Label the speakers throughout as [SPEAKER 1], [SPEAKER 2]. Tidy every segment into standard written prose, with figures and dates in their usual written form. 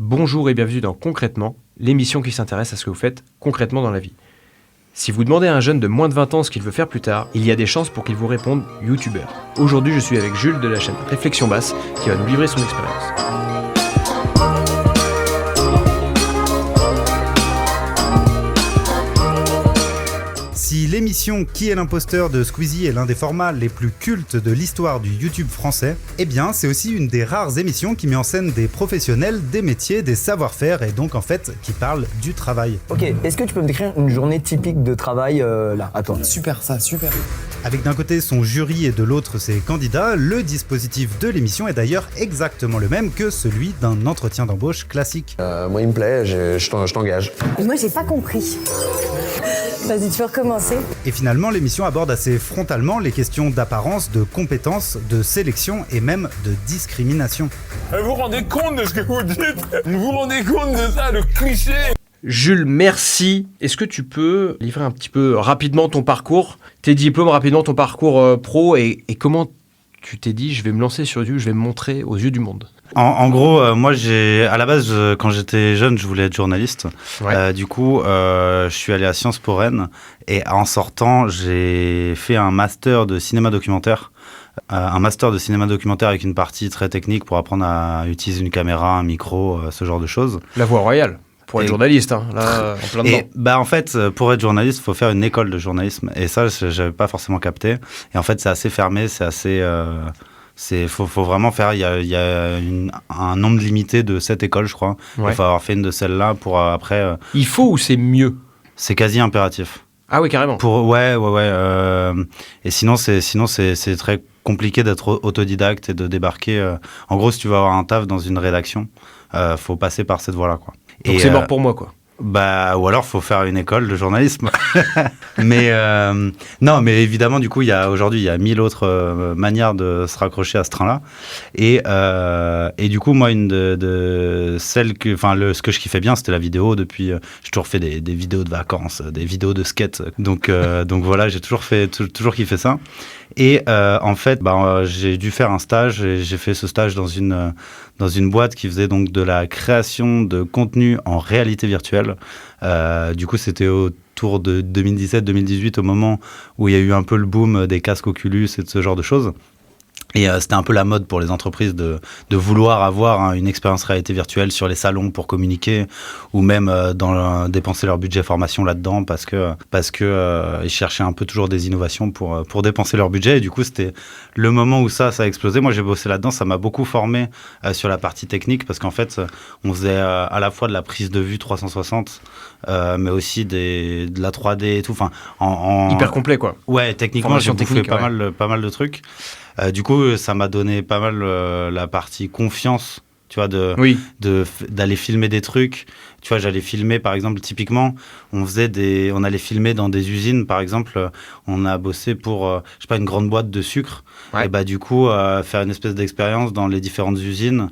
[SPEAKER 1] Bonjour et bienvenue dans Concrètement, l'émission qui s'intéresse à ce que vous faites concrètement dans la vie. Si vous demandez à un jeune de moins de 20 ans ce qu'il veut faire plus tard, il y a des chances pour qu'il vous réponde « youtubeur ». Aujourd'hui, je suis avec Jules de la chaîne Réflexion Basse qui va nous livrer son expérience.
[SPEAKER 2] Si l'émission Qui est l'imposteur de Squeezie est l'un des formats les plus cultes de l'histoire du YouTube français, eh bien c'est aussi une des rares émissions qui met en scène des professionnels, des métiers, des savoir-faire et donc en fait qui parle du travail.
[SPEAKER 3] Ok, est-ce que tu peux me décrire une journée typique de travail là, à toi?
[SPEAKER 4] Super ça, super.
[SPEAKER 2] Avec d'un côté son jury et de l'autre ses candidats, le dispositif de l'émission est d'ailleurs exactement le même que celui d'un entretien d'embauche classique.
[SPEAKER 4] Moi il me plaît, je t'engage.
[SPEAKER 5] Moi j'ai pas compris. Vas-y, tu peux recommencer.
[SPEAKER 2] Et finalement, l'émission aborde assez frontalement les questions d'apparence, de compétences, de sélection et même de discrimination.
[SPEAKER 6] Vous vous rendez compte de ce que vous dites? Vous vous rendez compte de ça, le cliché?
[SPEAKER 1] Jules, merci. Est-ce que tu peux livrer un petit peu rapidement ton parcours, tes diplômes, rapidement ton parcours pro et comment tu t'es dit je vais me lancer sur YouTube, je vais me montrer aux yeux du monde?
[SPEAKER 2] En gros, moi, à la base, quand j'étais jeune, je voulais être journaliste.
[SPEAKER 1] Ouais.
[SPEAKER 2] Du coup, je suis allé à Sciences Po Rennes et en sortant, j'ai fait un master de cinéma documentaire. Un master de cinéma documentaire avec une partie très technique pour apprendre à utiliser une caméra, un micro, ce genre de choses.
[SPEAKER 1] La voie royale. Pour être journaliste, hein, là, en plein dedans.
[SPEAKER 2] Et en fait, pour être journaliste, il faut faire une école de journalisme. Et ça, j'avais pas forcément capté. Et en fait, c'est assez fermé, c'est assez... faut vraiment faire, il y a un nombre limité de 7 écoles, je crois.
[SPEAKER 1] Ouais.
[SPEAKER 2] Il faut avoir fait une de celles-là pour après...
[SPEAKER 1] Il faut ou c'est mieux?
[SPEAKER 2] C'est quasi impératif.
[SPEAKER 1] Ah oui, carrément.
[SPEAKER 2] Ouais. Et sinon, c'est très compliqué d'être autodidacte et de débarquer. En gros, si tu veux avoir un taf dans une rédaction, faut passer par cette voie-là, quoi.
[SPEAKER 1] Donc c'est mort pour moi, quoi.
[SPEAKER 2] Ou alors faut faire une école de journalisme. Non, mais évidemment, du coup, aujourd'hui, il y a 1000 autres manières de se raccrocher à ce train-là. Et du coup, moi, une de celles ce que je kiffais bien, c'était la vidéo. Depuis, j'ai toujours fait des vidéos de vacances, des vidéos de skate. Donc voilà, j'ai toujours kiffé ça. Et en fait, j'ai dû faire un stage et j'ai fait ce stage dans une boîte qui faisait donc de la création de contenu en réalité virtuelle. Du coup, c'était autour de 2017-2018, au moment où il y a eu un peu le boom des casques Oculus et de ce genre de choses. Et c'était un peu la mode pour les entreprises de vouloir avoir une expérience réalité virtuelle sur les salons pour communiquer, ou même dépenser leur budget formation là-dedans parce que ils cherchaient un peu toujours des innovations pour dépenser leur budget. Et du coup, c'était le moment où ça a explosé. Moi, j'ai bossé là-dedans, ça m'a beaucoup formé sur la partie technique parce qu'en fait, on faisait à la fois de la prise de vue 360, mais aussi de la 3D et tout. Enfin,
[SPEAKER 1] hyper complet, quoi.
[SPEAKER 2] Ouais, techniquement,
[SPEAKER 1] Formation
[SPEAKER 2] j'ai bouffé
[SPEAKER 1] technique,
[SPEAKER 2] pas mal de trucs. Du coup, ça m'a donné pas mal la partie confiance, tu vois, d'aller filmer des trucs. Tu vois, j'allais filmer, par exemple, typiquement, on allait filmer dans des usines, par exemple, on a bossé pour, je sais pas, une grande boîte de sucre. Ouais. Et du coup, faire une espèce d'expérience dans les différentes usines,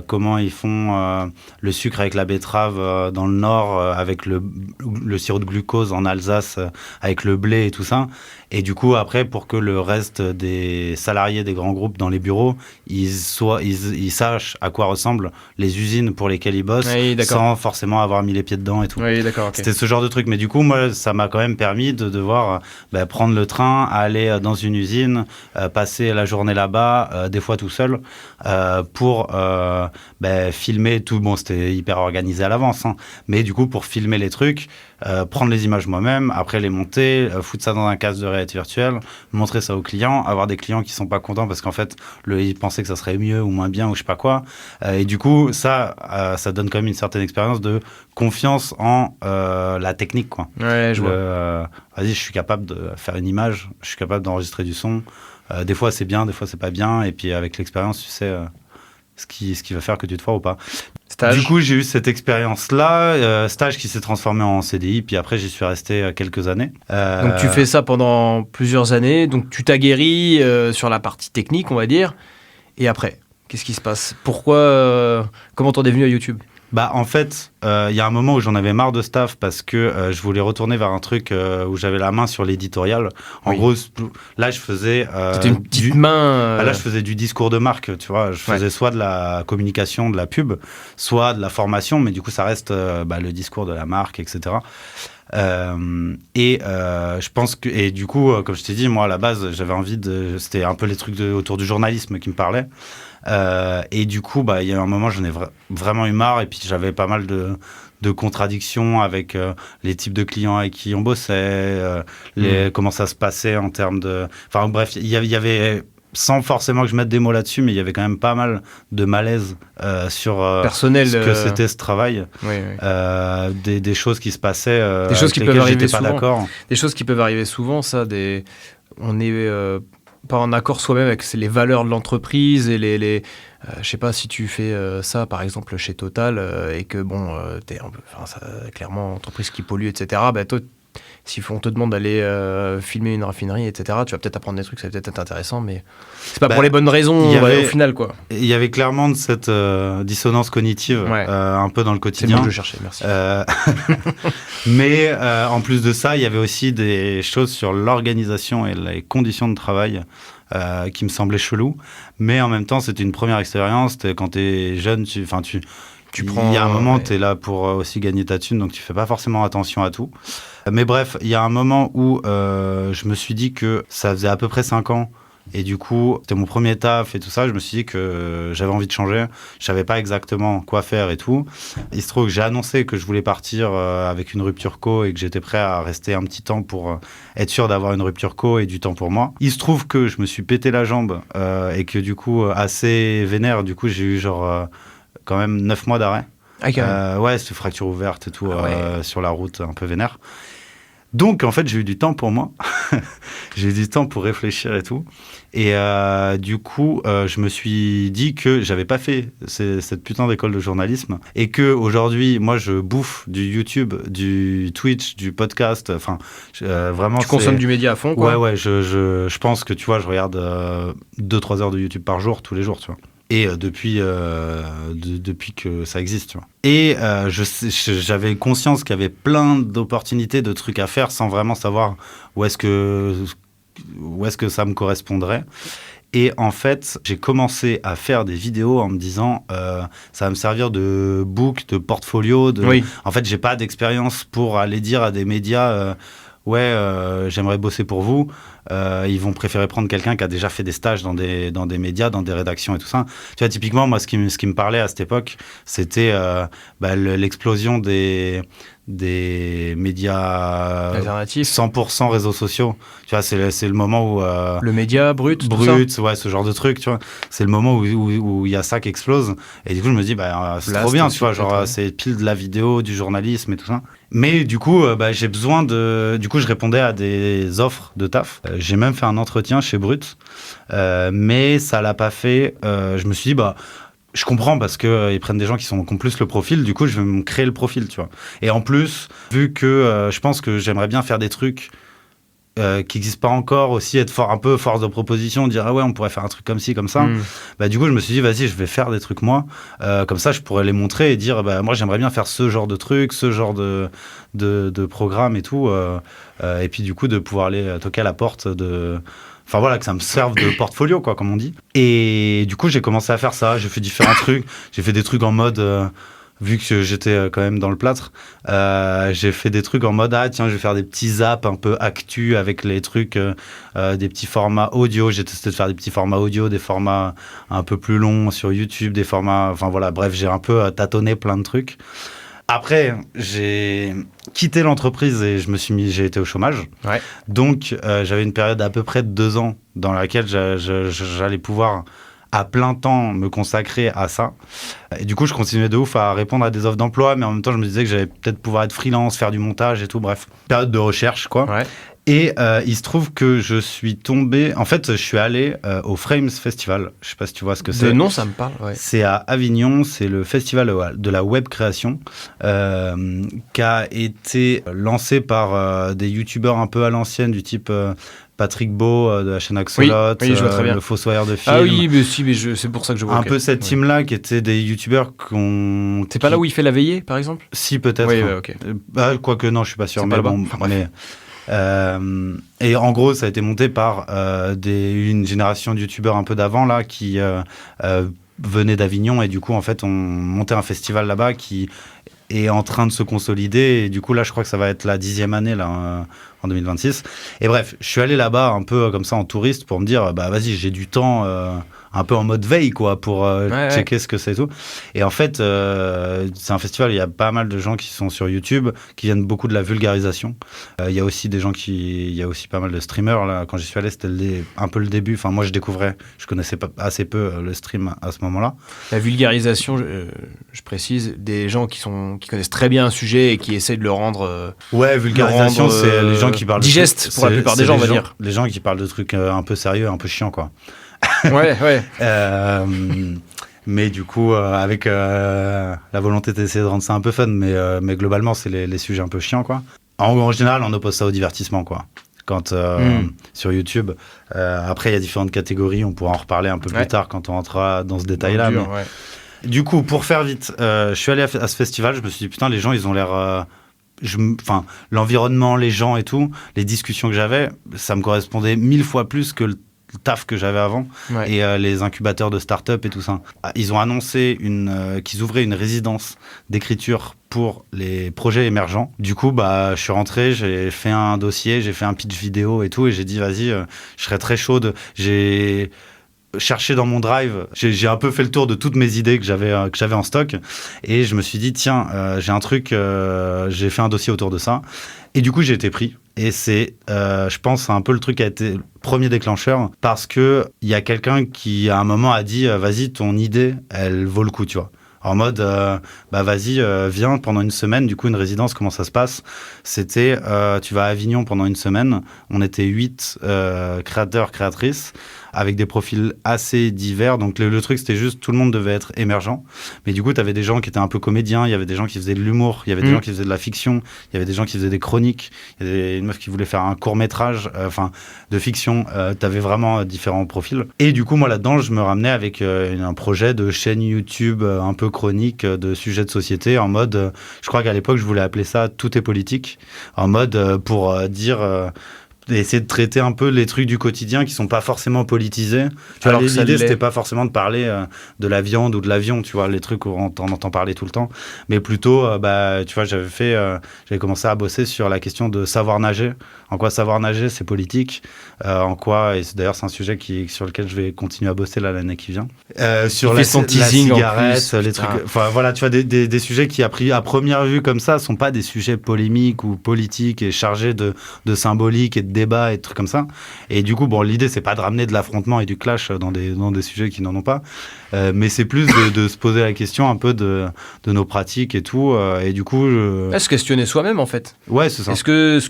[SPEAKER 2] comment ils font le sucre avec la betterave dans le nord, avec le sirop de glucose en Alsace, avec le blé et tout ça. Et du coup, après, pour que le reste des salariés des grands groupes dans les bureaux, ils sachent à quoi ressemblent les usines pour lesquelles ils bossent, oui, sans forcément avoir mis les pieds dedans et tout.
[SPEAKER 1] Oui, d'accord, okay.
[SPEAKER 2] C'était ce genre de truc. Mais du coup, moi, ça m'a quand même permis de devoir prendre le train, aller dans une usine, passer la journée là-bas, des fois tout seul, pour filmer tout. Bon, c'était hyper organisé à l'avance, hein, mais du coup, pour filmer les trucs, prendre les images moi-même, après les monter, foutre ça dans un casque de réalité virtuelle, montrer ça aux clients, avoir des clients qui sont pas contents parce qu'en fait, ils pensaient que ça serait mieux ou moins bien ou je sais pas quoi. Et du coup, ça donne quand même une certaine expérience de confiance en la technique, quoi.
[SPEAKER 1] Ouais, je vois.
[SPEAKER 2] Vas-y, je suis capable de faire une image, je suis capable d'enregistrer du son. Des fois, c'est bien, des fois, c'est pas bien. Et puis, avec l'expérience, tu sais ce qui va faire que tu te foires ou pas.
[SPEAKER 1] Stage.
[SPEAKER 2] Du coup, j'ai eu cette expérience-là, stage qui s'est transformé en CDI, puis après, j'y suis resté quelques années.
[SPEAKER 1] Donc, tu fais ça pendant plusieurs années, donc tu t'aguerris sur la partie technique, on va dire, et après, qu'est-ce qui se passe? Pourquoi, comment t'en es venu à YouTube?
[SPEAKER 2] Bah, en fait, il y a un moment où j'en avais marre de ce taf parce que je voulais retourner vers un truc où j'avais la main sur l'éditorial. En gros, là, je faisais...
[SPEAKER 1] C'était une petite main...
[SPEAKER 2] Là, je faisais du discours de marque, tu vois. Je faisais soit de la communication, de la pub, soit de la formation, mais du coup, ça reste le discours de la marque, etc. Je pense que... Et du coup, comme je t'ai dit, moi, à la base, j'avais envie de... C'était un peu les trucs autour du journalisme qui me parlaient. Et du coup, il y a un moment, j'en ai vraiment eu marre. Et puis, j'avais pas mal de contradictions avec les types de clients avec qui on bossait, comment ça se passait en termes de... Enfin, bref, il y avait... Sans forcément que je mette des mots là-dessus, mais il y avait quand même pas mal de malaise sur
[SPEAKER 1] personnel,
[SPEAKER 2] ce que c'était ce travail.
[SPEAKER 1] Oui.
[SPEAKER 2] Des choses qui se passaient,
[SPEAKER 1] des choses qui peuvent arriver
[SPEAKER 2] souvent. Pas d'accord.
[SPEAKER 1] Des choses qui peuvent arriver souvent, ça. On est pas en accord soi-même avec les valeurs de l'entreprise et les je sais pas si tu fais ça par exemple chez Total et que t'es un peu, clairement entreprise qui pollue, etc. Toi, si on te demande d'aller filmer une raffinerie, etc., tu vas peut-être apprendre des trucs, ça va peut-être être intéressant, mais c'est pas pour les bonnes raisons au final, quoi.
[SPEAKER 2] Il y avait clairement de cette dissonance cognitive un peu dans le quotidien.
[SPEAKER 1] C'est le mot que je cherchais, merci.
[SPEAKER 2] Mais en plus de ça, il y avait aussi des choses sur l'organisation et les conditions de travail qui me semblaient cheloues. Mais en même temps, c'était une première expérience. Quand t'es jeune, tu prends... Il y a un moment, tu es là pour aussi gagner ta thune, donc tu fais pas forcément attention à tout. Mais bref, il y a un moment où je me suis dit que ça faisait à peu près 5 ans, et du coup, c'était mon premier taf et tout ça, je me suis dit que j'avais envie de changer. Je savais pas exactement quoi faire et tout. Il se trouve que j'ai annoncé que je voulais partir avec une rupture co et que j'étais prêt à rester un petit temps pour être sûr d'avoir une rupture co et du temps pour moi. Il se trouve que je me suis pété la jambe et que du coup, assez vénère, du coup, j'ai eu quand même 9 mois d'arrêt. Ouais, c'était fracture ouverte et tout, sur la route, un peu vénère. Donc, en fait, j'ai eu du temps pour moi. J'ai eu du temps pour réfléchir et tout. Et du coup, je me suis dit que j'avais pas fait cette putain d'école de journalisme. Et que aujourd'hui, moi, je bouffe du YouTube, du Twitch, du podcast. Enfin, vraiment...
[SPEAKER 1] Tu consommes du média à fond, quoi.
[SPEAKER 2] Ouais, je pense que, tu vois, je regarde 2-3 heures de YouTube par jour, tous les jours, tu vois. Et depuis que ça existe, tu vois. Et j'avais conscience qu'il y avait plein d'opportunités, de trucs à faire sans vraiment savoir où est-ce que ça me correspondrait. Et en fait, j'ai commencé à faire des vidéos en me disant ça va me servir de book, de portfolio. En fait, j'ai pas d'expérience pour aller dire à des médias j'aimerais bosser pour vous. Ils vont préférer prendre quelqu'un qui a déjà fait des stages dans des médias, dans des rédactions et tout ça. Tu vois, typiquement, moi, ce qui me parlait à cette époque, c'était l'explosion des médias
[SPEAKER 1] alternatifs,
[SPEAKER 2] 100% réseaux sociaux. Tu vois, c'est le moment où...
[SPEAKER 1] le média brut,
[SPEAKER 2] ouais, ce genre de truc, tu vois. C'est le moment où il y a ça qui explose. Et du coup, je me dis, c'est trop bien, tu vois, c'est pile de la vidéo, du journalisme et tout ça. Mais du coup, j'ai besoin de... Du coup, je répondais à des offres de taf. J'ai même fait un entretien chez Brut, mais ça l'a pas fait. Je me suis dit, je comprends parce qu'ils prennent des gens qui ont plus le profil. Du coup, je vais me créer le profil, tu vois. Et en plus, vu que je pense que j'aimerais bien faire des trucs qui n'existent pas encore, aussi être un peu force de proposition, dire on pourrait faire un truc comme ci, comme ça. Du coup, je me suis dit, vas-y, je vais faire des trucs moi. Comme ça, je pourrais les montrer et dire, moi, j'aimerais bien faire ce genre de truc, ce genre de programme et tout. Et puis, du coup, de pouvoir aller toquer à la porte de... Enfin voilà, que ça me serve de portfolio, quoi, comme on dit. Et du coup, j'ai commencé à faire ça. J'ai fait différents trucs. J'ai fait des trucs en mode... vu que j'étais quand même dans le plâtre, j'ai fait des trucs en mode je vais faire des petits zaps un peu actu avec les trucs, des petits formats audio. J'ai testé de faire des petits formats audio, des formats un peu plus longs sur YouTube, des formats... Enfin voilà, bref, j'ai un peu tâtonné plein de trucs. Après, j'ai quitté l'entreprise et j'ai été au chômage. Ouais. Donc, j'avais une période d'à peu près de 2 ans dans laquelle j'allais pouvoir à plein temps me consacrer à ça. Et du coup, je continuais de ouf à répondre à des offres d'emploi, mais en même temps, je me disais que j'allais peut-être pouvoir être freelance, faire du montage et tout, bref. Période de recherche, quoi. Ouais. Et il se trouve que je suis tombé... En fait, je suis allé au Frames Festival. Je sais pas si tu vois ce que c'est.
[SPEAKER 1] De nom, ça me parle, ouais.
[SPEAKER 2] C'est à Avignon, c'est le festival de la web création qui a été lancé par des youtubeurs un peu à l'ancienne du type Patrick Beau de la chaîne Axolot,
[SPEAKER 1] oui, je vois très bien.
[SPEAKER 2] le Fossoyeur de film.
[SPEAKER 1] Ah oui, mais si, mais c'est pour ça que je vois.
[SPEAKER 2] Un
[SPEAKER 1] ok.
[SPEAKER 2] peu cette
[SPEAKER 1] Ouais.
[SPEAKER 2] team-là qui étaient des youtubeurs qu'on...
[SPEAKER 1] C'est pas là où il fait la veillée, par exemple?
[SPEAKER 2] Si, peut-être.
[SPEAKER 1] Oui, ouais, ok.
[SPEAKER 2] Quoique non, je suis pas sûr.
[SPEAKER 1] C'est
[SPEAKER 2] Mais
[SPEAKER 1] pas là-bas.
[SPEAKER 2] bon,
[SPEAKER 1] Enfin,
[SPEAKER 2] mais... et en gros, ça a été monté par une génération de youtubeurs un peu d'avant là qui venaient d'Avignon et du coup en fait on montait un festival là-bas qui est en train de se consolider et du coup là je crois que ça va être la 10e année là en 2026. Et bref, je suis allé là-bas un peu comme ça en touriste pour me dire bah vas-y j'ai du temps un peu en mode veille quoi pour checker ce que c'est et tout. Et en fait c'est un festival, il y a pas mal de gens qui sont sur YouTube qui viennent beaucoup de la vulgarisation. Il y a aussi des gens il y a aussi pas mal de streamers là. Quand j'y suis allé c'était un peu le début. Enfin moi je connaissais pas assez peu le stream à ce moment-là.
[SPEAKER 1] La vulgarisation, je précise, des gens qui connaissent très bien un sujet et qui essaient de le rendre.
[SPEAKER 2] Ouais, vulgarisation, c'est les gens qui parlent
[SPEAKER 1] digeste pour la plupart des gens, on va dire.
[SPEAKER 2] Les gens qui parlent de trucs un peu sérieux, un peu chiants, quoi.
[SPEAKER 1] Ouais, ouais.
[SPEAKER 2] Mais du coup, avec la volonté d'essayer de rendre ça un peu fun, mais globalement, c'est les sujets un peu chiants, quoi. En général, on oppose ça au divertissement, quoi. Quand sur YouTube, après, il y a différentes catégories, on pourra en reparler un peu plus tard quand on rentrera dans ce détail-là.
[SPEAKER 1] Dur,
[SPEAKER 2] mais...
[SPEAKER 1] ouais.
[SPEAKER 2] Du coup, pour faire vite, je suis allé à ce festival, je me suis dit, putain, les gens, ils ont l'air... l'environnement, les gens et tout, les discussions que j'avais, ça me correspondait 1000 fois plus que le taf que j'avais avant et les incubateurs de start-up et tout ça. Ils ont annoncé qu'ils ouvraient une résidence d'écriture pour les projets émergents. Du coup, je suis rentré, j'ai fait un dossier, j'ai fait un pitch vidéo et tout et j'ai dit, vas-y, je serais très chaude. J'ai cherché dans mon drive, j'ai un peu fait le tour de toutes mes idées que j'avais en stock et je me suis dit tiens j'ai un truc, j'ai fait un dossier autour de ça et du coup j'ai été pris et c'est je pense un peu le truc qui a été le premier déclencheur parce que il y a quelqu'un qui à un moment a dit vas-y ton idée elle vaut le coup tu vois. En mode, vas-y, viens pendant une semaine. Du coup, une résidence, comment ça se passe? C'était, tu vas à Avignon pendant une semaine. On était 8 créateurs, créatrices, avec des profils assez divers. Donc, le truc, c'était juste, tout le monde devait être émergent. Mais du coup, tu avais des gens qui étaient un peu comédiens, il y avait des gens qui faisaient de l'humour, il y avait des gens qui faisaient de la fiction, il y avait des gens qui faisaient des chroniques, il y avait une meuf qui voulait faire un court-métrage, de fiction. Tu avais vraiment différents profils. Et du coup, moi, là-dedans, je me ramenais avec un projet de chaîne YouTube un peu chronique de sujets de société en mode, je crois qu'à l'époque je voulais appeler ça tout est politique, en mode pour dire essayer de traiter un peu les trucs du quotidien qui sont pas forcément politisés. Tu vois, l'idée c'était pas forcément de parler de la viande ou de l'avion, tu vois, les trucs où on entend parler tout le temps, mais plutôt tu vois, j'avais commencé à bosser sur la question de savoir nager. En quoi savoir nager c'est politique, en quoi, et d'ailleurs c'est un sujet sur lequel je vais continuer à bosser l'année qui vient, sur la cigarette, les trucs, enfin voilà, tu vois, des sujets qui à première vue comme ça sont pas des sujets polémiques ou politiques et chargés de symbolique et de débat et de trucs comme ça. Et du coup, bon, l'idée c'est pas de ramener de l'affrontement et du clash dans des sujets qui n'en ont pas, mais c'est plus de se poser la question un peu de nos pratiques et tout, et du coup
[SPEAKER 1] se questionner soi-même en fait.
[SPEAKER 2] Ouais, c'est ça.
[SPEAKER 1] Est-ce que ce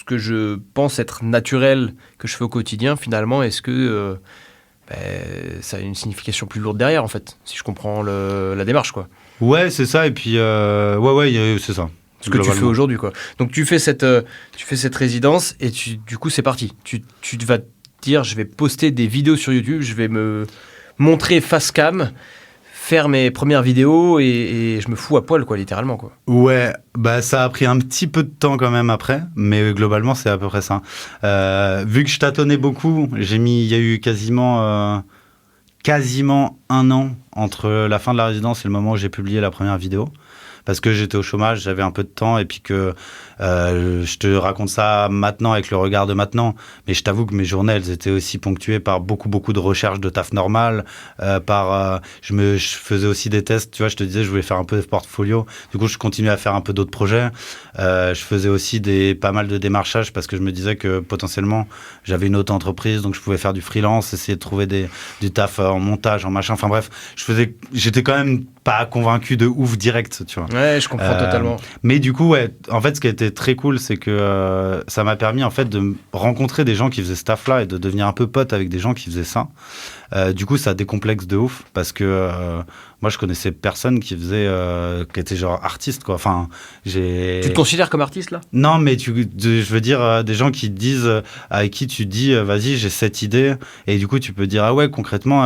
[SPEAKER 1] que je pense être naturel que je fais au quotidien, finalement, est-ce que ça a une signification plus lourde derrière, en fait, si je comprends la démarche, quoi.
[SPEAKER 2] Ouais, c'est ça, et puis c'est ça.
[SPEAKER 1] Ce que tu fais aujourd'hui, quoi. Donc tu fais cette résidence et du coup c'est parti. Tu vas te dire, je vais poster des vidéos sur YouTube, je vais me montrer face cam, faire mes premières vidéos et je me fous à poil, quoi, littéralement, quoi.
[SPEAKER 2] Ouais, ça a pris un petit peu de temps quand même après, mais globalement c'est à peu près ça. Vu que je tâtonnais beaucoup, il y a eu quasiment 1 an entre la fin de la résidence et le moment où j'ai publié la première vidéo. Parce que j'étais au chômage, j'avais un peu de temps et puis que je te raconte ça maintenant avec le regard de maintenant, mais je t'avoue que mes journées, elles étaient aussi ponctuées par beaucoup de recherches de taf normal, je faisais aussi des tests, tu vois, je te disais, je voulais faire un peu de portfolio, du coup je continuais à faire un peu d'autres projets, je faisais aussi pas mal de démarchage parce que je me disais que potentiellement j'avais une autre entreprise, donc je pouvais faire du freelance, essayer de trouver du taf en montage, en machin, enfin bref, j'étais quand même pas convaincu de ouf direct, tu vois.
[SPEAKER 1] Ouais, je comprends totalement.
[SPEAKER 2] Mais du coup, ouais, en fait, ce qui a été très cool, c'est que ça m'a permis en fait de rencontrer des gens qui faisaient ce taf-là et de devenir un peu pote avec des gens qui faisaient ça. Du coup, ça décomplexe de ouf parce que moi, je connaissais personne qui faisait, qui était genre artiste, quoi. Enfin,
[SPEAKER 1] Tu te considères comme artiste là?
[SPEAKER 2] Non, mais je veux dire des gens qui te disent, avec qui tu dis, vas-y, j'ai cette idée, et du coup, tu peux dire, ah ouais, concrètement,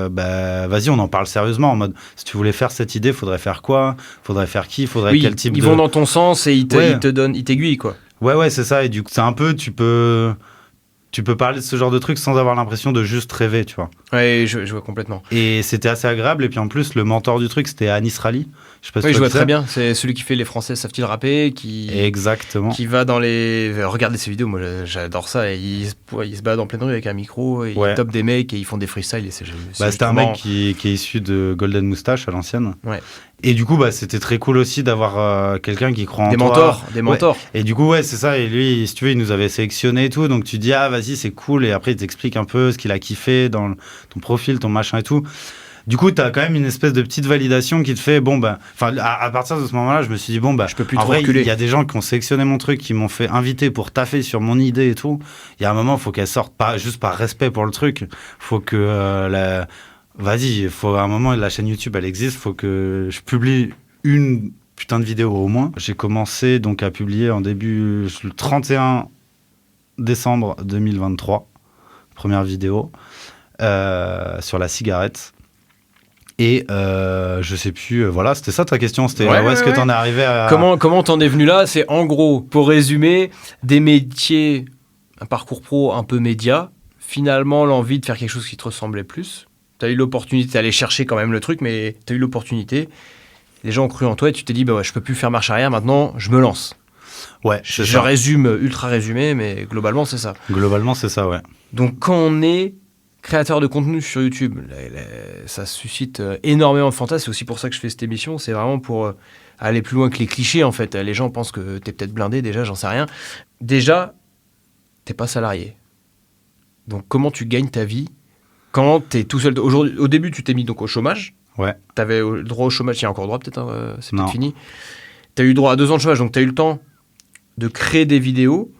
[SPEAKER 2] vas-y, on en parle sérieusement, en mode, si tu voulais faire cette idée, faudrait faire quoi? Faudrait faire qui? Faudrait quel type
[SPEAKER 1] ils vont dans ton sens et ils te donnent, ils t'aiguillent, quoi.
[SPEAKER 2] Ouais, c'est ça, et du coup, c'est un peu, tu peux parler de ce genre de trucs sans avoir l'impression de juste rêver, tu vois.
[SPEAKER 1] Ouais, je vois complètement.
[SPEAKER 2] Et c'était assez agréable. Et puis en plus, le mentor du truc, c'était Anis Rally. Je sais pas si
[SPEAKER 1] oui,
[SPEAKER 2] tu
[SPEAKER 1] je vois
[SPEAKER 2] sais.
[SPEAKER 1] très bien. C'est celui qui fait Les Français savent-ils rapper,
[SPEAKER 2] Exactement.
[SPEAKER 1] qui va dans les... Regardez ses vidéos, moi j'adore ça. Et il se balade en pleine rue avec un micro, et il tape des mecs et ils font des freestyles. Et
[SPEAKER 2] c'était un mec qui est issu de Golden Moustache à l'ancienne.
[SPEAKER 1] Ouais.
[SPEAKER 2] Et du coup, c'était très cool aussi d'avoir quelqu'un qui croit en
[SPEAKER 1] des
[SPEAKER 2] toi.
[SPEAKER 1] Des mentors.
[SPEAKER 2] Et du coup, c'est ça. Et lui, si tu veux, il nous avait sélectionné et tout. Donc tu dis, ah, vas-y, c'est cool. Et après, il t'explique un peu ce qu'il a kiffé dans ton profil, ton machin et tout. Du coup, tu as quand même une espèce de petite validation qui te fait, à partir de ce moment-là, je me suis dit, je
[SPEAKER 1] peux plus
[SPEAKER 2] en
[SPEAKER 1] trop
[SPEAKER 2] vrai,
[SPEAKER 1] reculer.
[SPEAKER 2] Il y a des gens qui ont sélectionné mon truc, qui m'ont fait inviter pour taffer sur mon idée et tout. Il y a un moment, il faut qu'elle sorte, pas juste par respect pour le truc. Faut que Vas-y, faut à un moment, la chaîne YouTube, elle existe, faut que je publie une putain de vidéo au moins. J'ai commencé donc à publier le 31 décembre 2023, première vidéo sur la cigarette. Et je sais plus, voilà, c'était ça ta question, c'était où est-ce que t'en es arrivé à...
[SPEAKER 1] Comment t'en es venu là? C'est en gros, pour résumer, des métiers, un parcours pro un peu média, finalement l'envie de faire quelque chose qui te ressemblait plus. T'as eu l'opportunité d'aller chercher quand même le truc, mais t'as eu l'opportunité. Les gens ont cru en toi et tu t'es dit, je peux plus faire marche arrière, maintenant je me lance.
[SPEAKER 2] Ouais,
[SPEAKER 1] je résume, ultra résumé, mais globalement c'est ça.
[SPEAKER 2] Globalement c'est ça, ouais.
[SPEAKER 1] Donc quand on est créateur de contenu sur YouTube, ça suscite énormément de fantasmes. C'est aussi pour ça que je fais cette émission. C'est vraiment pour aller plus loin que les clichés, en fait. Les gens pensent que t'es peut-être blindé, déjà, j'en sais rien. Déjà, t'es pas salarié. Donc comment tu gagnes ta vie quand t'es tout seul? Au début, tu t'es mis donc au chômage.
[SPEAKER 2] Ouais.
[SPEAKER 1] T'avais le droit au chômage. Il y a encore droit, peut-être, c'est
[SPEAKER 2] Non.
[SPEAKER 1] peut-être fini. T'as eu droit à 2 ans de chômage, donc t'as eu le temps de créer des vidéos.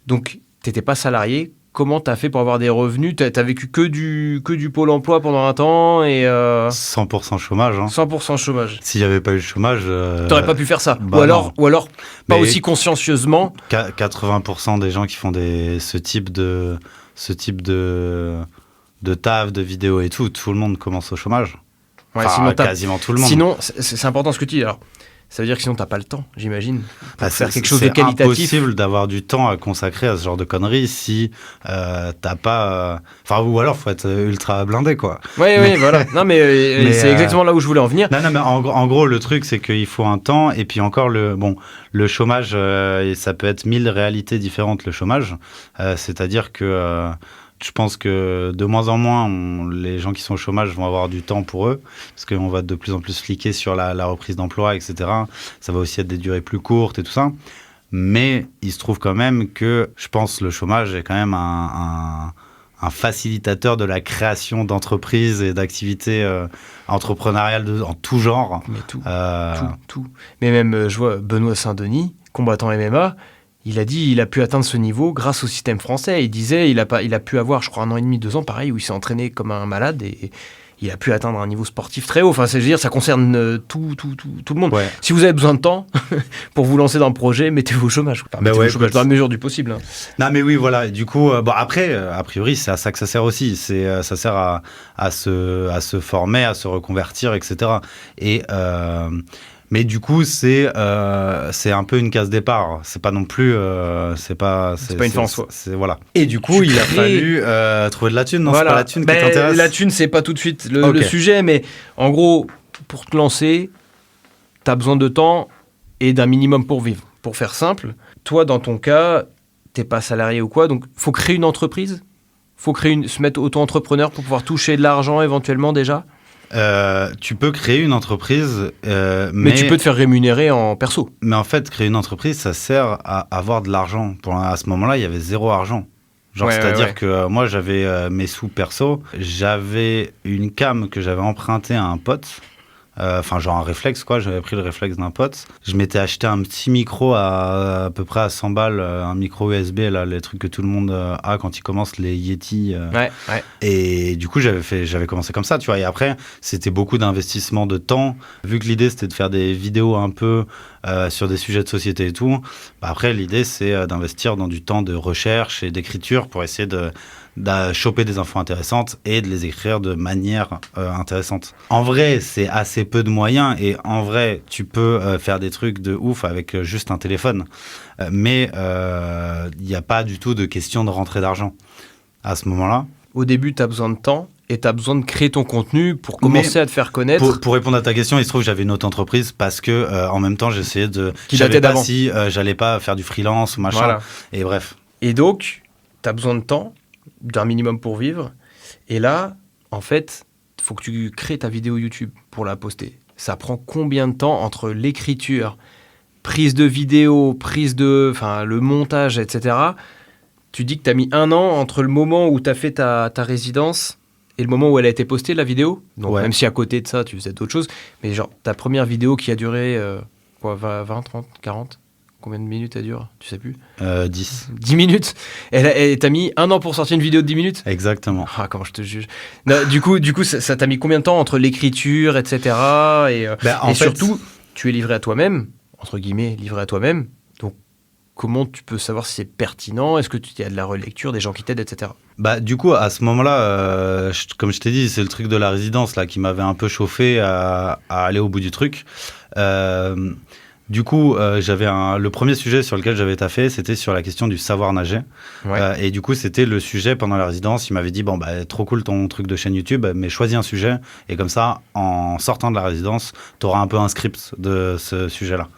[SPEAKER 1] Donc t'étais pas salarié. Comment t'as fait pour avoir des revenus? T'as vécu que du Pôle emploi pendant un temps et
[SPEAKER 2] 100% chômage.
[SPEAKER 1] 100% chômage.
[SPEAKER 2] S'il n'y avait pas eu le chômage...
[SPEAKER 1] T'aurais pas pu faire ça.
[SPEAKER 2] Bah
[SPEAKER 1] ou alors pas
[SPEAKER 2] mais
[SPEAKER 1] aussi consciencieusement.
[SPEAKER 2] 80% des gens qui font ce type de taf, de vidéos et tout le monde commence au chômage.
[SPEAKER 1] Ouais,
[SPEAKER 2] Enfin,
[SPEAKER 1] sinon
[SPEAKER 2] quasiment tout le monde.
[SPEAKER 1] Sinon, c'est important ce que tu dis. Alors, ça veut dire que sinon t'as pas le temps, j'imagine, pour faire quelque chose de
[SPEAKER 2] C'est
[SPEAKER 1] qualitatif.
[SPEAKER 2] impossible d'avoir du temps à consacrer à ce genre de conneries si t'as pas... ou alors faut être ultra blindé, quoi.
[SPEAKER 1] Oui, voilà. Non, mais c'est exactement là où je voulais en venir.
[SPEAKER 2] Non, mais en gros, le truc, c'est qu'il faut un temps, et puis encore, le chômage, ça peut être 1000 réalités différentes, le chômage. C'est-à-dire que... je pense que de moins en moins, les gens qui sont au chômage vont avoir du temps pour eux, parce qu'on va de plus en plus fliquer sur la reprise d'emploi, etc. Ça va aussi être des durées plus courtes et tout ça. Mais il se trouve quand même que, je pense, le chômage est quand même un facilitateur de la création d'entreprises et d'activités entrepreneuriales en tout genre.
[SPEAKER 1] Mais tout. Mais même, je vois Benoît Saint-Denis, combattant MMA, il a dit il a pu atteindre ce niveau grâce au système français. Il disait il a pu avoir, je crois, 1 an et demi, 2 ans, pareil, où il s'est entraîné comme un malade et il a pu atteindre un niveau sportif très haut. Enfin, c'est-à-dire, ça concerne tout le monde.
[SPEAKER 2] Ouais.
[SPEAKER 1] Si vous avez besoin de temps pour vous lancer dans le projet, mettez-vous au chômage. Enfin, mettez-vous au chômage dans la mesure du possible. Hein.
[SPEAKER 2] Non, mais oui, voilà. Et du coup, après, a priori, c'est à ça que ça sert aussi. Ça sert à se former, à se reconvertir, etc. Mais du coup, c'est un peu une case départ. C'est pas non plus... c'est pas une
[SPEAKER 1] fin en soi.
[SPEAKER 2] Voilà. Et du coup, il a fallu trouver de la thune. Non, c'est pas la thune qui t'intéresse.
[SPEAKER 1] La thune, c'est pas tout de suite le sujet, mais en gros, pour te lancer, t'as besoin de temps et d'un minimum pour vivre. Pour faire simple, toi, dans ton cas, t'es pas salarié ou quoi, donc faut créer une entreprise, faut se mettre auto-entrepreneur pour pouvoir toucher de l'argent éventuellement déjà.
[SPEAKER 2] Tu peux créer une entreprise,
[SPEAKER 1] mais tu peux te faire rémunérer en perso.
[SPEAKER 2] Mais en fait, créer une entreprise, ça sert à avoir de l'argent. À ce moment-là, il y avait 0 argent. C'est-à-dire que moi, j'avais mes sous perso. J'avais une cam que j'avais empruntée à un pote Enfin, genre un réflexe, quoi. J'avais pris le réflexe d'un pote. Je m'étais acheté un petit micro à peu près à 100 balles, un micro USB, là, les trucs que tout le monde a quand il commence, les Yeti.
[SPEAKER 1] Ouais.
[SPEAKER 2] Et du coup, j'avais commencé comme ça, tu vois. Et après, c'était beaucoup d'investissement de temps. Vu que l'idée, c'était de faire des vidéos un peu sur des sujets de société et tout, bah après, l'idée, c'est d'investir dans du temps de recherche et d'écriture pour essayer de choper des infos intéressantes et de les écrire de manière intéressante. En vrai, c'est assez peu de moyens et en vrai, tu peux faire des trucs de ouf avec juste un téléphone. Mais il n'y a pas du tout de question de rentrée d'argent à ce moment-là.
[SPEAKER 1] Au début, tu as besoin de temps et tu as besoin de créer ton contenu pour commencer à te faire connaître.
[SPEAKER 2] Pour répondre à ta question, il se trouve que j'avais une autre entreprise parce que en même temps, j'essayais de...
[SPEAKER 1] Qui
[SPEAKER 2] Je savais
[SPEAKER 1] datait
[SPEAKER 2] pas
[SPEAKER 1] d'avant.
[SPEAKER 2] si j'allais pas faire du freelance ou machin.
[SPEAKER 1] Voilà.
[SPEAKER 2] Et bref.
[SPEAKER 1] Et donc, tu as besoin de temps, d'un minimum pour vivre. Et là, en fait, il faut que tu crées ta vidéo YouTube pour la poster. Ça prend combien de temps entre l'écriture, prise de vidéo, le montage, etc. Tu dis que tu as mis 1 an entre le moment où tu as fait ta résidence et le moment où elle a été postée, la vidéo. Donc,
[SPEAKER 2] Ouais.
[SPEAKER 1] même si à côté de ça, tu faisais d'autres choses. Mais genre, ta première vidéo qui a duré 20, 30, 40 Combien de minutes elle dure? Tu sais plus.
[SPEAKER 2] 10.
[SPEAKER 1] 10 minutes. Et t'as mis 1 an pour sortir une vidéo de 10 minutes?
[SPEAKER 2] Exactement.
[SPEAKER 1] Ah, comment je te juge. Non, du coup, ça t'a mis combien de temps entre l'écriture, etc. Et
[SPEAKER 2] En fait,
[SPEAKER 1] surtout, tu es livré à toi-même, entre guillemets, livré à toi-même. Donc, comment tu peux savoir si c'est pertinent? Est-ce que tu y a de la relecture, des gens qui t'aident, etc.
[SPEAKER 2] Bah, du coup, à ce moment-là, comme je t'ai dit, c'est le truc de la résidence là, qui m'avait un peu chauffé à aller au bout du truc. Du coup, le premier sujet sur lequel j'avais taffé, c'était sur la question du savoir nager.
[SPEAKER 1] Ouais.
[SPEAKER 2] Et du coup, c'était le sujet pendant la résidence. Il m'avait dit, bon, bah, trop cool ton truc de chaîne YouTube, mais choisis un sujet. Et comme ça, en sortant de la résidence, tu auras un peu un script de ce sujet-là.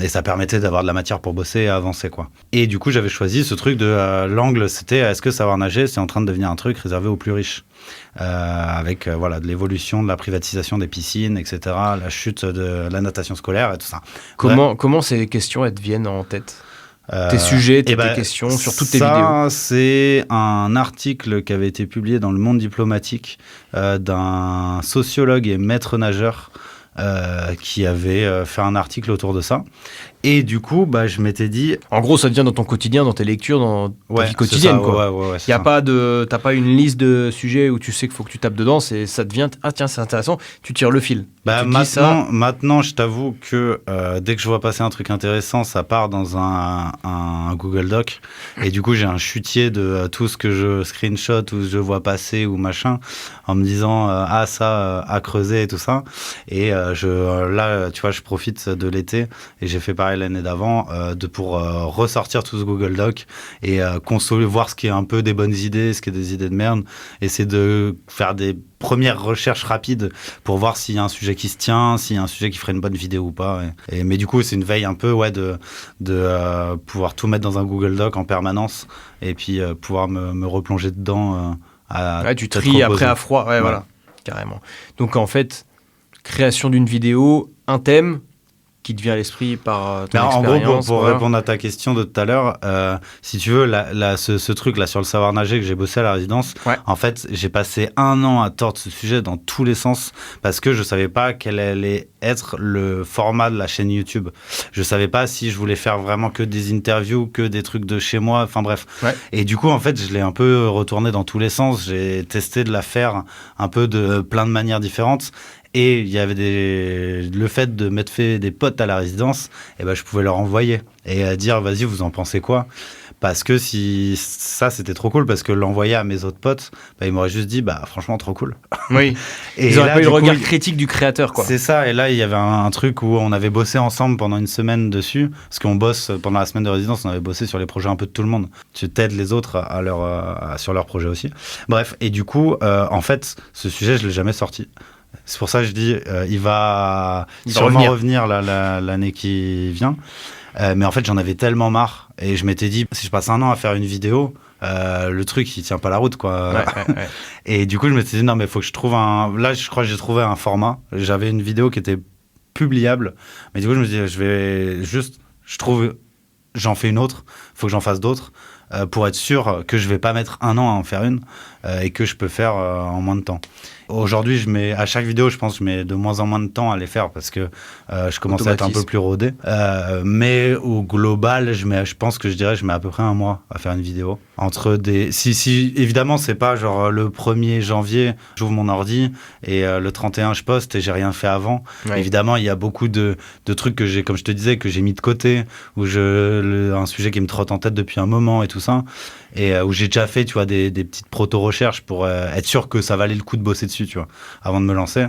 [SPEAKER 2] Et ça permettait d'avoir de la matière pour bosser et avancer, quoi. Et du coup, j'avais choisi ce truc de l'angle, c'était est-ce que savoir nager, c'est en train de devenir un truc réservé aux plus riches, avec voilà, de l'évolution de la privatisation des piscines, etc., la chute de la natation scolaire et tout ça.
[SPEAKER 1] Comment ces questions, elles te viennent en tête? Tes sujets, tes questions sur toutes tes vidéos?
[SPEAKER 2] Ça, c'est un article qui avait été publié dans Le Monde diplomatique d'un sociologue et maître nageur qui avait fait un article autour de ça. Et du coup, bah, je m'étais dit...
[SPEAKER 1] En gros, ça devient dans ton quotidien, dans tes lectures, dans ta vie quotidienne,
[SPEAKER 2] ça,
[SPEAKER 1] quoi.
[SPEAKER 2] Ouais,
[SPEAKER 1] Il y a pas t'as pas une liste de sujets où tu sais qu'il faut que tu tapes dedans, ça devient, ah tiens, c'est intéressant, tu tires le fil.
[SPEAKER 2] Bah,
[SPEAKER 1] tu dis ça.
[SPEAKER 2] maintenant, je t'avoue que dès que je vois passer un truc intéressant, ça part dans un Google Doc. Et du coup, j'ai un chutier de tout ce que je screenshot ou je vois passer ou machin, en me disant ça à creuser et tout ça. Et là, tu vois, je profite de l'été et j'ai fait pareil l'année d'avant pour ressortir tout ce Google Doc et voir ce qui est un peu des bonnes idées, ce qui est des idées de merde. Essayer de faire des première recherche rapide pour voir s'il y a un sujet qui se tient, s'il y a un sujet qui ferait une bonne vidéo ou pas. Mais du coup, c'est une veille un peu de pouvoir tout mettre dans un Google Doc en permanence et puis pouvoir me replonger dedans.
[SPEAKER 1] Tu tries après à froid. Ouais, voilà, carrément. Donc en fait, création d'une vidéo, un thème qui te vient à l'esprit par ton expérience.
[SPEAKER 2] En gros, pour répondre à ta question de tout à l'heure, si tu veux, ce truc-là sur le savoir nager que j'ai bossé à la résidence, en fait, j'ai passé 1 an à tordre ce sujet dans tous les sens parce que je savais pas quel allait être le format de la chaîne YouTube. Je savais pas si je voulais faire vraiment que des interviews, que des trucs de chez moi, enfin bref. Ouais. Et du coup, en fait, je l'ai un peu retourné dans tous les sens. J'ai testé de la faire un peu de plein de manières différentes. Et il y avait le fait de m'être fait des potes à la résidence, et ben je pouvais leur envoyer et dire vas-y, vous en pensez quoi? Parce que si ça c'était trop cool, parce que l'envoyer à mes autres potes, ils m'auraient juste dit franchement trop cool.
[SPEAKER 1] Oui. Et ils n'auraient pas eu le regard critique du créateur, quoi.
[SPEAKER 2] C'est ça. Et là il y avait un truc où on avait bossé ensemble pendant une semaine dessus, parce qu'on bosse pendant la semaine de résidence, on avait bossé sur les projets un peu de tout le monde. Tu t'aides les autres sur leurs projets aussi. Bref. Et du coup, en fait, ce sujet je l'ai jamais sorti. C'est pour ça que je dis, il va sûrement revenir l'année qui vient. Mais en fait, j'en avais tellement marre. Et je m'étais dit, si je passe 1 an à faire une vidéo, le truc, il tient pas la route, quoi. Ouais. Et du coup, je m'étais dit, non, mais il faut que je trouve Là, je crois que j'ai trouvé un format. J'avais une vidéo qui était publiable. Mais du coup, je me dis, j'en fais une autre. Il faut que j'en fasse d'autres. pour être sûr que je vais pas mettre 1 an à en faire une et que je peux faire en moins de temps. Aujourd'hui, à chaque vidéo, je pense que je mets de moins en moins de temps à les faire parce que je commence à être un peu plus rodé. Mais au global, je pense que je mets à peu près 1 mois à faire une vidéo. Si évidemment, c'est pas genre le 1er janvier, j'ouvre mon ordi et le 31, je poste et j'ai rien fait avant. Ouais. Évidemment, il y a beaucoup de trucs que comme je te disais, que j'ai mis de côté, un sujet qui me trotte en tête depuis un moment et tout ça. Et où j'ai déjà fait, tu vois, des petites proto-recherches pour être sûr que ça valait le coup de bosser dessus, tu vois, avant de me lancer.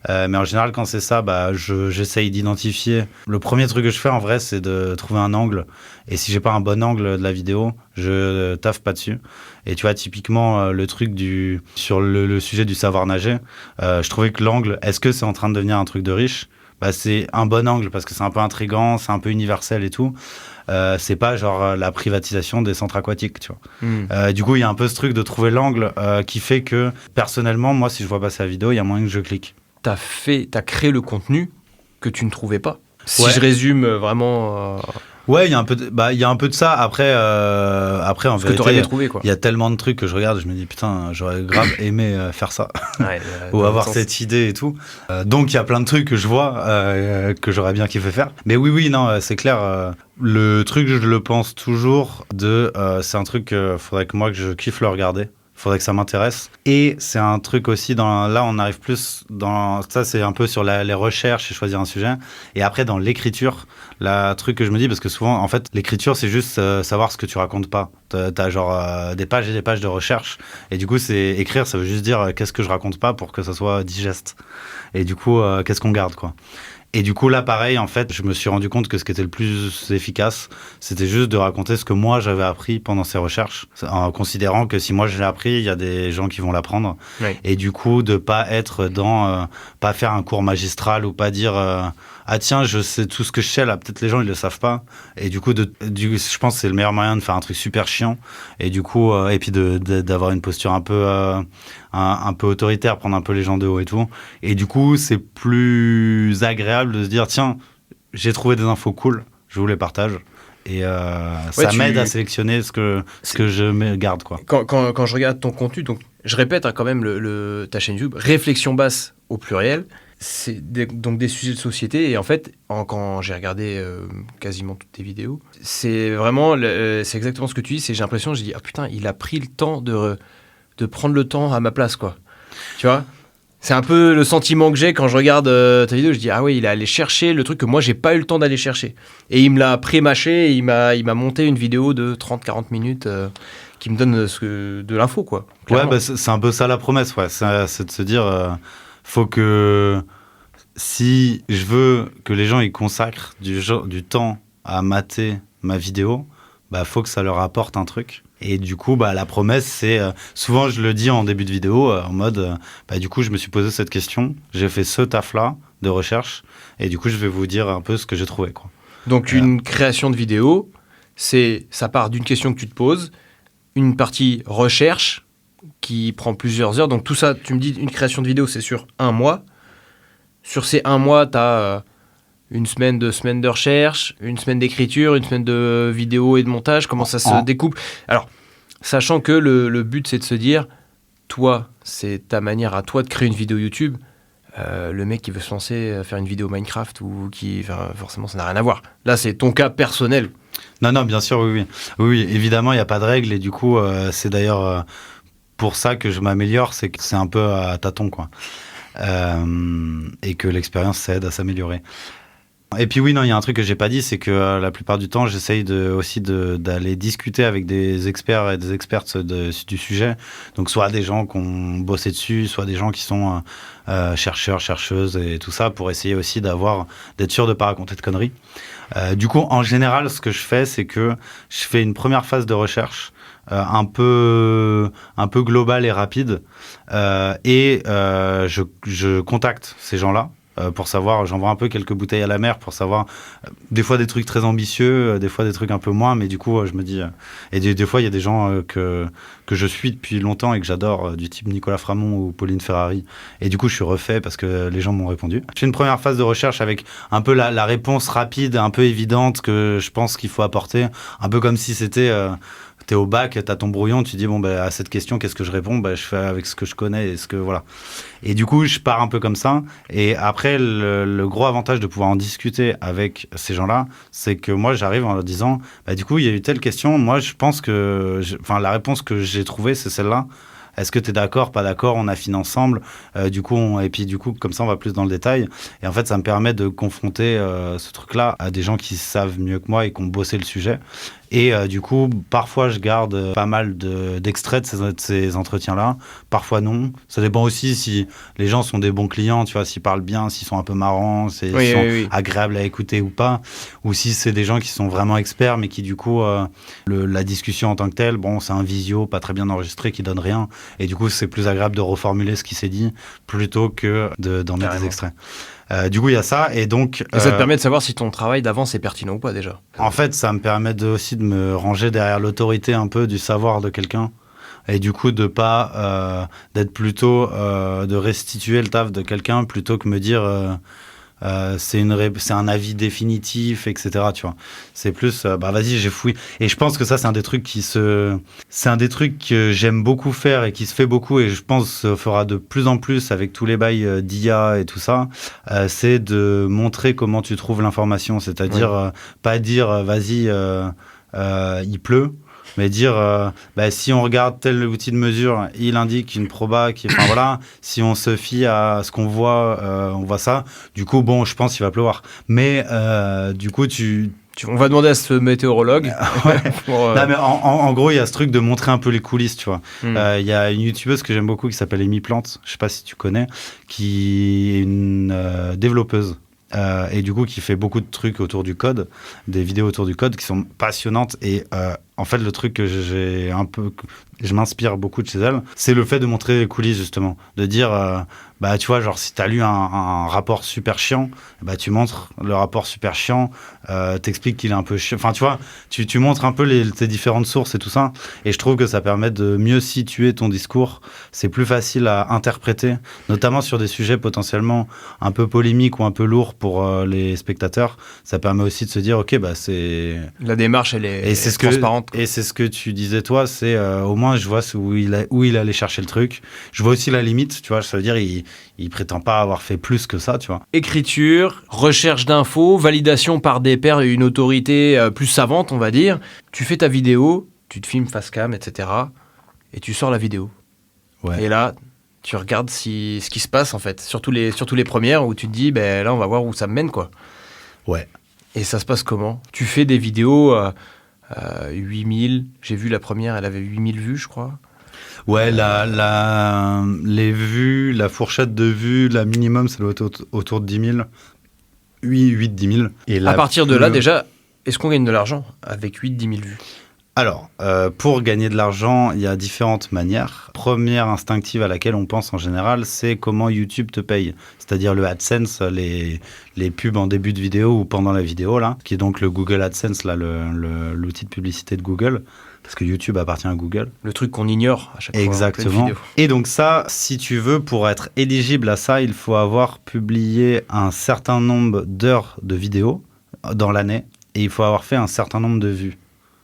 [SPEAKER 2] Mais en général, quand c'est ça, j'essaye d'identifier. Le premier truc que je fais, en vrai, c'est de trouver un angle. Et si j'ai pas un bon angle de la vidéo, je taffe pas dessus. Et tu vois, typiquement, le truc sur le sujet du savoir nager, je trouvais que l'angle, est-ce que c'est en train de devenir un truc de riche ? C'est un bon angle parce que c'est un peu intriguant, c'est un peu universel et tout. C'est pas genre la privatisation des centres aquatiques, tu vois. Du coup, il y a un peu ce truc de trouver l'angle qui fait que, personnellement, moi, si je vois passer la vidéo, il y a moyen que je clique.
[SPEAKER 1] T'as créé le contenu que tu ne trouvais pas. Si je résume vraiment...
[SPEAKER 2] Ouais, il y a un peu de ça. Après en vérité, il y a tellement de trucs que je regarde, je me dis putain, j'aurais grave aimé faire ça, ou avoir cette idée et tout. Donc il y a plein de trucs que je vois que j'aurais bien kiffé faire. Mais oui, non, c'est clair. Le truc, je le pense toujours c'est un truc faudrait que je kiffe le regarder. Faudrait que ça m'intéresse. Et c'est un truc aussi, là on arrive plus dans... Ça c'est un peu sur les recherches et choisir un sujet. Et après dans l'écriture, truc que je me dis, parce que souvent en fait l'écriture c'est juste savoir ce que tu racontes pas. T'as genre des pages et des pages de recherche. Et du coup écrire ça veut juste dire qu'est-ce que je raconte pas pour que ça soit digeste. Et du coup qu'est-ce qu'on garde quoi. Et du coup, là, pareil, en fait, je me suis rendu compte que ce qui était le plus efficace, c'était juste de raconter ce que moi, j'avais appris pendant ces recherches, en considérant que si moi, je l'ai appris, il y a des gens qui vont l'apprendre. Oui. Et du coup, de pas être pas faire un cours magistral ou pas dire ah tiens, je sais tout ce que je sais, là, peut-être les gens, ils le savent pas. Et du coup, je pense que c'est le meilleur moyen de faire un truc super chiant. Et du coup, et puis d'avoir une posture un peu autoritaire, prendre un peu les gens de haut et tout. Et du coup, c'est plus agréable de se dire, tiens, j'ai trouvé des infos cool, je vous les partage. Et ça m'aide à sélectionner ce que je me garde, quoi.
[SPEAKER 1] Quand je regarde ton contenu, donc je répète quand même ta chaîne YouTube, Réflexion basse au pluriel, c'est donc des sujets de société. Et en fait, quand j'ai regardé quasiment toutes tes vidéos, c'est vraiment, c'est exactement ce que tu dis. J'ai l'impression, j'ai dit, ah putain, il a pris le temps de prendre le temps à ma place, quoi. Tu vois ? C'est un peu le sentiment que j'ai quand je regarde ta vidéo. Je dis, ah oui, il est allé chercher le truc que moi, j'ai pas eu le temps d'aller chercher. Et il me l'a pré-mâché, et il m'a monté une vidéo de 30-40 minutes qui me donne de l'info, quoi.
[SPEAKER 2] Clairement. Ouais, c'est un peu ça la promesse, ouais. C'est de se dire, faut que si je veux que les gens ils consacrent du temps à mater ma vidéo, faut que ça leur apporte un truc. Et du coup, la promesse, c'est... souvent, je le dis en début de vidéo, en mode... du coup, je me suis posé cette question, j'ai fait ce taf-là de recherche, et du coup, je vais vous dire un peu ce que j'ai trouvé, quoi.
[SPEAKER 1] Donc, une création de vidéo, ça part d'une question que tu te poses, une partie recherche qui prend plusieurs heures. Donc, tout ça, tu me dis, une création de vidéo, c'est sur 1 mois. Sur ces 1 mois, tu as... 2 semaines de recherche, 1 semaine d'écriture, 1 semaine de vidéo et de montage, comment ça se découpe. Alors, sachant que le but, c'est de se dire, toi, c'est ta manière à toi de créer une vidéo YouTube. Le mec qui veut se lancer à faire une vidéo Minecraft, forcément, ça n'a rien à voir. Là, c'est ton cas personnel.
[SPEAKER 2] Non, bien sûr, oui, évidemment, il n'y a pas de règles. Et du coup, c'est d'ailleurs pour ça que je m'améliore, c'est que c'est un peu à tâtons, quoi. Et que l'expérience, ça aide à s'améliorer. Et puis oui, non, il y a un truc que j'ai pas dit, c'est que la plupart du temps, j'essaye aussi d'aller discuter avec des experts et des expertes du sujet. Donc soit des gens qui ont bossé dessus, soit des gens qui sont chercheurs, chercheuses et tout ça, pour essayer aussi d'être sûr de pas raconter de conneries. Du coup, en général, ce que je fais, c'est que je fais une première phase de recherche un peu globale et rapide, et je contacte ces gens-là. Pour savoir, j'envoie un peu quelques bouteilles à la mer pour savoir, des fois des trucs très ambitieux, des fois des trucs un peu moins, mais du coup je me dis, et des fois il y a des gens que je suis depuis longtemps et que j'adore, du type Nicolas Framont ou Pauline Ferrari, et du coup je suis refait parce que les gens m'ont répondu. Je fais une première phase de recherche avec un peu la réponse rapide, un peu évidente que je pense qu'il faut apporter, un peu comme si c'était t'es au bac, t'as ton brouillon, tu dis, bon, à cette question, qu'est-ce que je réponds? Je fais avec ce que je connais et ce que, voilà. Et du coup, je pars un peu comme ça. Et après, le gros avantage de pouvoir en discuter avec ces gens-là, c'est que moi, j'arrive en leur disant, du coup, il y a eu telle question. Moi, je pense que, la réponse que j'ai trouvée, c'est celle-là. Est-ce que tu es d'accord, pas d'accord, on affine ensemble, et puis du coup, comme ça, on va plus dans le détail. Et en fait, ça me permet de confronter ce truc-là à des gens qui savent mieux que moi et qui ont bossé le sujet. Et du coup, parfois, je garde pas mal d'extraits de ces entretiens-là. Parfois, non. Ça dépend aussi si les gens sont des bons clients, tu vois, s'ils parlent bien, s'ils sont un peu marrants, s'ils sont agréables à écouter ou pas. Ou si c'est des gens qui sont vraiment experts, mais qui, du coup, la discussion en tant que telle, bon, c'est un visio pas très bien enregistré qui donne rien. Et du coup, c'est plus agréable de reformuler ce qui s'est dit plutôt que d'en mettre des extraits. Du coup, il y a ça, et donc...
[SPEAKER 1] Et ça te permet de savoir si ton travail d'avance est pertinent ou pas, déjà.
[SPEAKER 2] En fait, ça me permet aussi de me ranger derrière l'autorité un peu du savoir de quelqu'un, et du coup, de pas... d'être plutôt... de restituer le taf de quelqu'un, plutôt que me dire... c'est un avis définitif, etc. Tu vois, c'est plus vas-y, j'ai fouillé. Et je pense que ça, c'est un des trucs c'est un des trucs que j'aime beaucoup faire et qui se fait beaucoup, et je pense se fera de plus en plus avec tous les bails d'IA et tout ça. C'est de montrer comment tu trouves l'information, c'est-à-dire pas dire vas-y, il pleut. Mais dire, si on regarde tel outil de mesure, il indique une proba qui... Enfin voilà, si on se fie à ce qu'on voit, on voit ça. Du coup, bon, je pense qu'il va pleuvoir. Mais du coup,
[SPEAKER 1] on va demander à ce météorologue.
[SPEAKER 2] Non, mais en gros, il y a ce truc de montrer un peu les coulisses, tu vois. Il y a une youtubeuse que j'aime beaucoup qui s'appelle Amy Plante, je sais pas si tu connais, qui est une développeuse. Et du coup, qui fait beaucoup de trucs autour du code, des vidéos autour du code qui sont passionnantes. Et en fait, le truc que je m'inspire beaucoup de chez elle, c'est le fait de montrer les coulisses, justement. De dire, tu vois, genre, si t'as lu un rapport super chiant, tu montres le rapport super chiant, t'expliques qu'il est un peu chiant. Enfin, tu vois, tu montres un peu tes différentes sources et tout ça. Et je trouve que ça permet de mieux situer ton discours. C'est plus facile à interpréter, notamment sur des sujets potentiellement un peu polémiques ou un peu lourds pour les spectateurs. Ça permet aussi de se dire, ok, c'est...
[SPEAKER 1] La démarche, elle est transparente.
[SPEAKER 2] Et c'est ce que tu disais, toi, c'est au moins je vois où il allait chercher le truc. Je vois aussi la limite, tu vois, ça veut dire il prétend pas avoir fait plus que ça, tu vois.
[SPEAKER 1] Écriture, recherche d'infos, validation par des pairs et une autorité plus savante, on va dire. Tu fais ta vidéo, tu te filmes face cam, etc. Et tu sors la vidéo. Ouais. Et là, tu regardes ce qui se passe, en fait. Surtout les premières où tu te dis, là, on va voir où ça me mène, quoi.
[SPEAKER 2] Ouais.
[SPEAKER 1] Et ça se passe comment? Tu fais des vidéos... 8000, j'ai vu la première, elle avait 8000 vues, je crois.
[SPEAKER 2] Ouais, les vues, la fourchette de vues, la minimum, c'est autour de 10 000. 8-10 000. Et
[SPEAKER 1] à partir de là, déjà, est-ce qu'on gagne de l'argent avec 8-10 000 vues?
[SPEAKER 2] Alors, pour gagner de l'argent, il y a différentes manières. Première instinctive à laquelle on pense en général, c'est comment YouTube te paye. C'est-à-dire le AdSense, les pubs en début de vidéo ou pendant la vidéo, là, qui est donc le Google AdSense, là, l'outil de publicité de Google, parce que YouTube appartient à Google.
[SPEAKER 1] Le truc qu'on ignore à chaque fois.
[SPEAKER 2] Exactement. Et donc ça, si tu veux, pour être éligible à ça, il faut avoir publié un certain nombre d'heures de vidéos dans l'année, et il faut avoir fait un certain nombre de vues.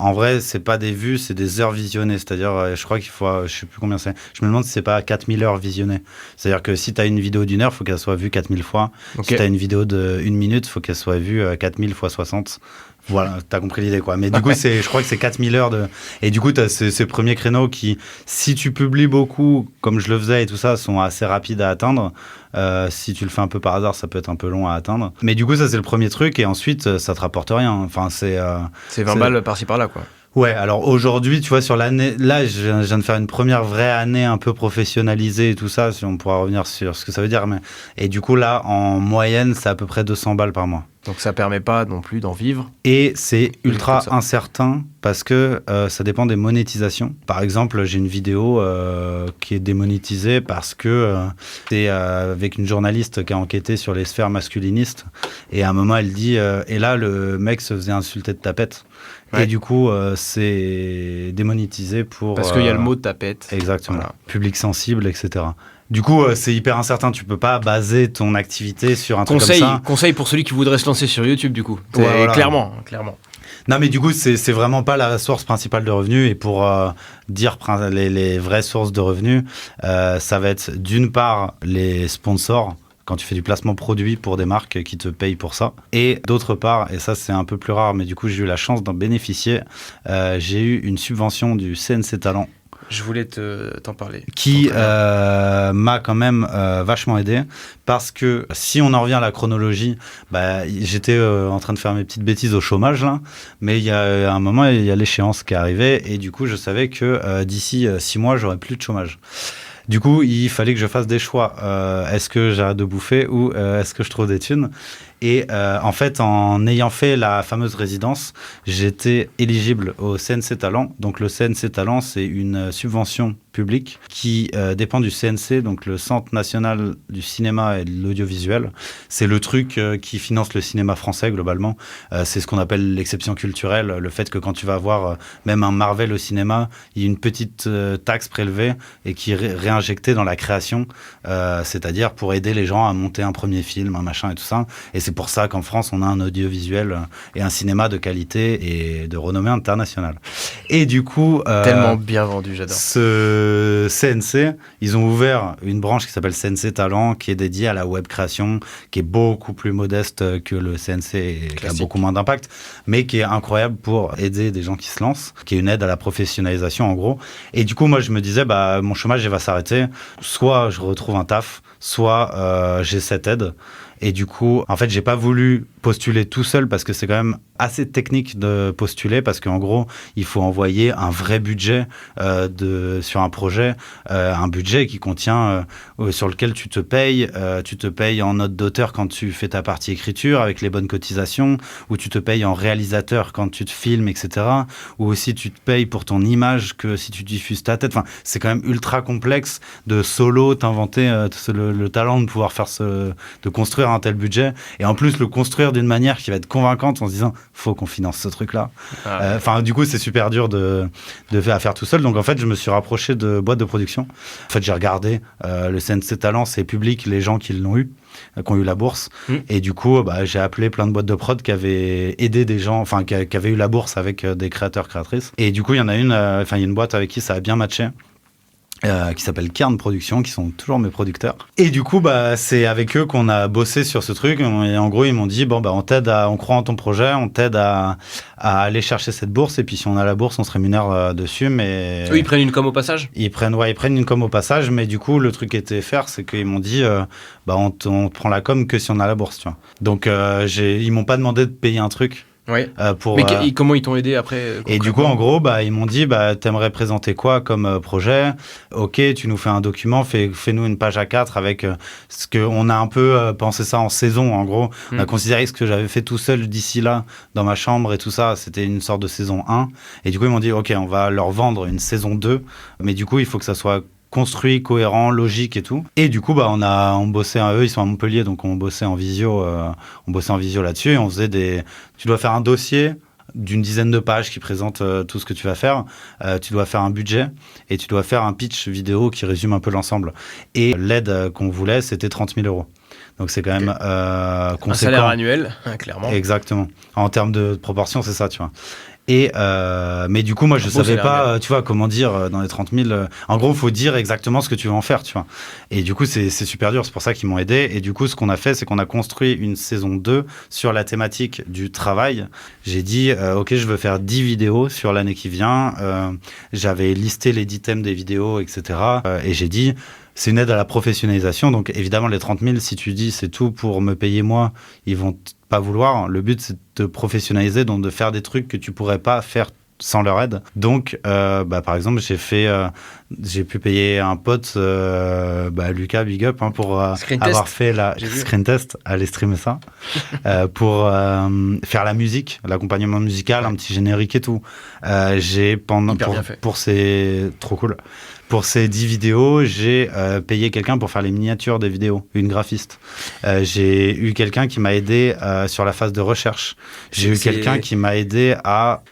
[SPEAKER 2] En vrai, c'est pas des vues, c'est des heures visionnées. C'est-à-dire, je crois qu'il faut, je sais plus combien c'est. Je me demande si c'est pas 4000 heures visionnées. C'est-à-dire que si tu as une vidéo d'1 heure, il faut qu'elle soit vue 4000 fois. Okay. Si tu as une vidéo d'1 minute, il faut qu'elle soit vue 4000 fois 60. Voilà, t'as compris l'idée, quoi. Mais du coup, je crois que c'est 4000 heures de... Et du coup, t'as ces premiers créneaux qui, si tu publies beaucoup, comme je le faisais et tout ça, sont assez rapides à atteindre. Si tu le fais un peu par hasard, ça peut être un peu long à atteindre. Mais du coup, ça, c'est le premier truc. Et ensuite, ça te rapporte rien. Enfin, c'est
[SPEAKER 1] 20 balles par-ci par-là, quoi.
[SPEAKER 2] Ouais, alors aujourd'hui, tu vois, sur l'année, là, je viens de faire une première vraie année un peu professionnalisée et tout ça, si on pourra revenir sur ce que ça veut dire. Et du coup, là, en moyenne, c'est à peu près 200 balles par mois.
[SPEAKER 1] Donc ça permet pas non plus d'en vivre.
[SPEAKER 2] Et c'est ultra incertain parce que ça dépend des monétisations. Par exemple, j'ai une vidéo qui est démonétisée parce que c'est avec une journaliste qui a enquêté sur les sphères masculinistes. Et à un moment, elle dit et là, le mec se faisait insulter de tapette. Ouais. Et du coup, c'est démonétisé pour...
[SPEAKER 1] Parce qu'il y a le mot tapette.
[SPEAKER 2] Exactement. Voilà. Public sensible, etc. Du coup, c'est hyper incertain. Tu peux pas baser ton activité sur un truc comme ça.
[SPEAKER 1] Conseil pour celui qui voudrait se lancer sur YouTube, du coup.
[SPEAKER 2] Ouais, voilà.
[SPEAKER 1] Clairement.
[SPEAKER 2] Non, mais du coup, c'est vraiment pas la source principale de revenus. Et pour dire les vraies sources de revenus, ça va être d'une part les sponsors, quand tu fais du placement produit pour des marques qui te payent pour ça. Et d'autre part, et ça c'est un peu plus rare, mais du coup j'ai eu la chance d'en bénéficier, j'ai eu une subvention du CNC Talent.
[SPEAKER 1] Je voulais t'en parler.
[SPEAKER 2] Qui m'a quand même vachement aidé, parce que si on en revient à la chronologie, j'étais en train de faire mes petites bêtises au chômage là, mais il y a un moment, il y a l'échéance qui est arrivée, et du coup je savais que d'ici 6 mois j'aurais plus de chômage. Du coup, il fallait que je fasse des choix. Est-ce que j'arrête de bouffer ou est-ce que je trouve des thunes ? Et en fait, en ayant fait la fameuse résidence, j'étais éligible au CNC Talent. Donc le CNC Talent, c'est une subvention publique qui dépend du CNC, donc le Centre National du Cinéma et de l'Audiovisuel. C'est le truc qui finance le cinéma français globalement. C'est ce qu'on appelle l'exception culturelle, le fait que quand tu vas voir même un Marvel au cinéma, il y a une petite taxe prélevée et qui est réinjectée dans la création, c'est-à-dire pour aider les gens à monter un premier film, un machin et tout ça. Et c'est pour ça qu'en France, on a un audiovisuel et un cinéma de qualité et de renommée internationale. Et du coup...
[SPEAKER 1] Tellement bien vendu, j'adore.
[SPEAKER 2] Ce CNC, ils ont ouvert une branche qui s'appelle CNC Talent, qui est dédiée à la web création, qui est beaucoup plus modeste que le CNC et qui a beaucoup moins d'impact, mais qui est incroyable pour aider des gens qui se lancent, qui est une aide à la professionnalisation en gros. Et du coup, moi, je me disais, mon chômage, il va s'arrêter. Soit je retrouve un taf, soit j'ai cette aide. Et du coup, en fait, j'ai pas voulu postuler tout seul parce que c'est quand même assez technique de postuler, parce qu'en gros, il faut envoyer un vrai budget sur un projet, un budget qui contient, sur lequel tu te payes en note d'auteur quand tu fais ta partie écriture avec les bonnes cotisations, ou tu te payes en réalisateur quand tu te filmes, etc. Ou aussi tu te payes pour ton image que si tu diffuses ta tête. Enfin, c'est quand même ultra complexe de solo t'inventer le talent de pouvoir de construire un tel budget, et en plus le construire d'une manière qui va être convaincante en se disant faut qu'on finance ce truc là. Du coup c'est super dur de faire tout seul. Donc en fait je me suis rapproché de boîtes de production. En fait j'ai regardé le CNC Talent, c'est public, les gens qui l'ont eu, qui ont eu la bourse. Et du coup j'ai appelé plein de boîtes de prod qui avaient aidé des gens, enfin qui avaient eu la bourse avec des créateurs créatrices. Et du coup il y en a il y a une boîte avec qui ça a bien matché, qui s'appelle Kern Productions, qui sont toujours mes producteurs. Et du coup, c'est avec eux qu'on a bossé sur ce truc. Et en gros, ils m'ont dit, on t'aide on croit en ton projet, on t'aide à aller chercher cette bourse. Et puis, si on a la bourse, on se rémunère dessus. Mais
[SPEAKER 1] eux, ils prennent une com au passage ?
[SPEAKER 2] Ils prennent une com au passage. Mais du coup, le truc qui était faire, c'est qu'ils m'ont dit, on prend la com que si on a la bourse, tu vois. Donc, ils m'ont pas demandé de payer un truc.
[SPEAKER 1] Oui. Mais comment ils t'ont aidé après
[SPEAKER 2] Et du coup, en gros, ils m'ont dit, t'aimerais présenter quoi comme projet ? Ok, tu nous fais un document, fais-nous une page A4 avec ce qu'on a un peu pensé ça en saison. En gros, on a considéré que ce que j'avais fait tout seul d'ici là, dans ma chambre et tout ça, c'était une sorte de saison 1. Et du coup, ils m'ont dit, ok, on va leur vendre une saison 2, mais du coup, il faut que ça soit construit, cohérent, logique et tout. Et du coup, on bossait, eux, ils sont à Montpellier, donc on bossait en visio là-dessus, et on faisait tu dois faire un dossier d'une dizaine de pages qui présente tout ce que tu vas faire. Tu dois faire un budget et tu dois faire un pitch vidéo qui résume un peu l'ensemble. Et l'aide qu'on voulait, c'était 30 000 €. Donc c'est quand même conséquent.
[SPEAKER 1] Un salaire annuel, clairement.
[SPEAKER 2] Exactement. En termes de proportion, c'est ça, tu vois. Et mais du coup, moi, je savais pas, tu vois, comment dire dans les 30 000. En gros, il faut dire exactement ce que tu veux en faire, tu vois. Et du coup, c'est super dur. C'est pour ça qu'ils m'ont aidé. Et du coup, ce qu'on a fait, c'est qu'on a construit une saison 2 sur la thématique du travail. J'ai dit, ok, je veux faire 10 vidéos sur l'année qui vient. J'avais listé les 10 thèmes des vidéos, etc. Et j'ai dit, c'est une aide à la professionnalisation. Donc, évidemment, les 30 000, si tu dis c'est tout pour me payer moi, ils vont pas vouloir. Le but, c'est de te professionnaliser, donc de faire des trucs que tu pourrais pas faire sans leur aide. Donc, par exemple, j'ai pu payer un pote, Lucas, big up, pour avoir fait la screen test, aller streamer ça, pour faire la musique, l'accompagnement musical, un petit générique et tout. C'est trop cool. Pour ces 10 vidéos, j'ai payé quelqu'un pour faire les miniatures des vidéos, une graphiste. J'ai eu quelqu'un qui m'a aidé sur la phase de recherche. J'ai eu quelqu'un qui m'a aidé à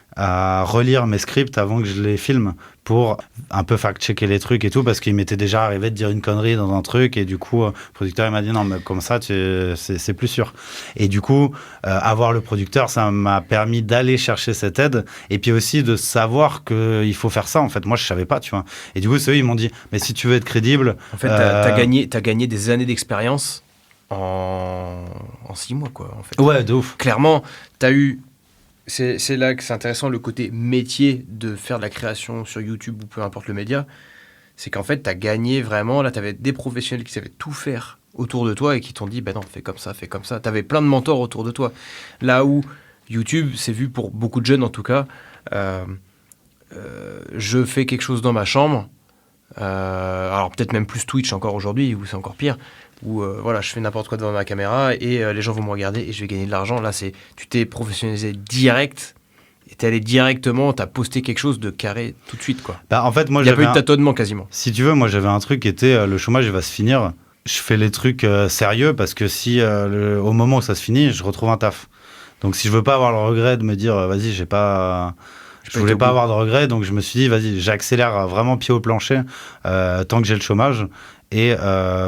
[SPEAKER 2] relire mes scripts avant que je les filme, pour un peu fact-checker les trucs et tout, parce qu'il m'était déjà arrivé de dire une connerie dans un truc, et du coup, le producteur il m'a dit non, mais comme ça, c'est plus sûr. Et du coup, avoir le producteur, ça m'a permis d'aller chercher cette aide, et puis aussi de savoir qu'il faut faire ça. En fait, moi, je savais pas, tu vois. Et du coup, c'est eux, ils m'ont dit, mais si tu veux être crédible...
[SPEAKER 1] En fait, t'as gagné des années d'expérience en 6 mois, quoi, en fait.
[SPEAKER 2] Ouais, de ouf.
[SPEAKER 1] Clairement, t'as eu... C'est là que c'est intéressant, le côté métier de faire de la création sur YouTube ou peu importe le média. C'est qu'en fait, tu as gagné vraiment. Là, tu avais des professionnels qui savaient tout faire autour de toi et qui t'ont dit, non, fais comme ça, fais comme ça. Tu avais plein de mentors autour de toi. Là où YouTube, c'est vu pour beaucoup de jeunes en tout cas, je fais quelque chose dans ma chambre. Alors peut-être même plus Twitch encore aujourd'hui, où c'est encore pire. Où voilà, je fais n'importe quoi devant ma caméra et les gens vont me regarder et je vais gagner de l'argent. Là, tu t'es professionnalisé direct et t'es allé directement, t'as posté quelque chose de carré tout de suite, quoi.
[SPEAKER 2] Bah, en fait, moi,
[SPEAKER 1] il n'y a pas eu de tâtonnement quasiment.
[SPEAKER 2] Si tu veux, moi, j'avais un truc qui était le chômage, il va se finir. Je fais les trucs sérieux parce que si au moment où ça se finit, je retrouve un taf. Donc, si je veux pas avoir le regret de me dire, vas-y, je voulais pas avoir de regret, donc je me suis dit, vas-y, j'accélère vraiment pied au plancher tant que j'ai le chômage. Et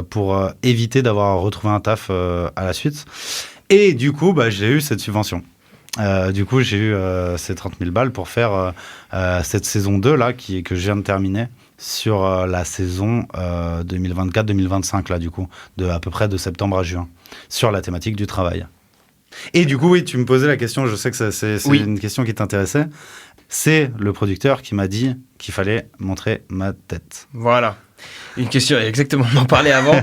[SPEAKER 2] pour éviter d'avoir retrouvé un taf à la suite. Et du coup, j'ai eu cette subvention. Du coup, j'ai eu ces 30 000 balles pour faire cette saison 2 là, que je viens de terminer sur la saison 2024-2025, là, du coup, à peu près de septembre à juin, sur la thématique du travail. Et du coup, oui, tu me posais la question, je sais que c'est une question qui t'intéressait. C'est le producteur qui m'a dit qu'il fallait montrer ma tête.
[SPEAKER 1] Voilà. Une question, exactement, on en parlait avant,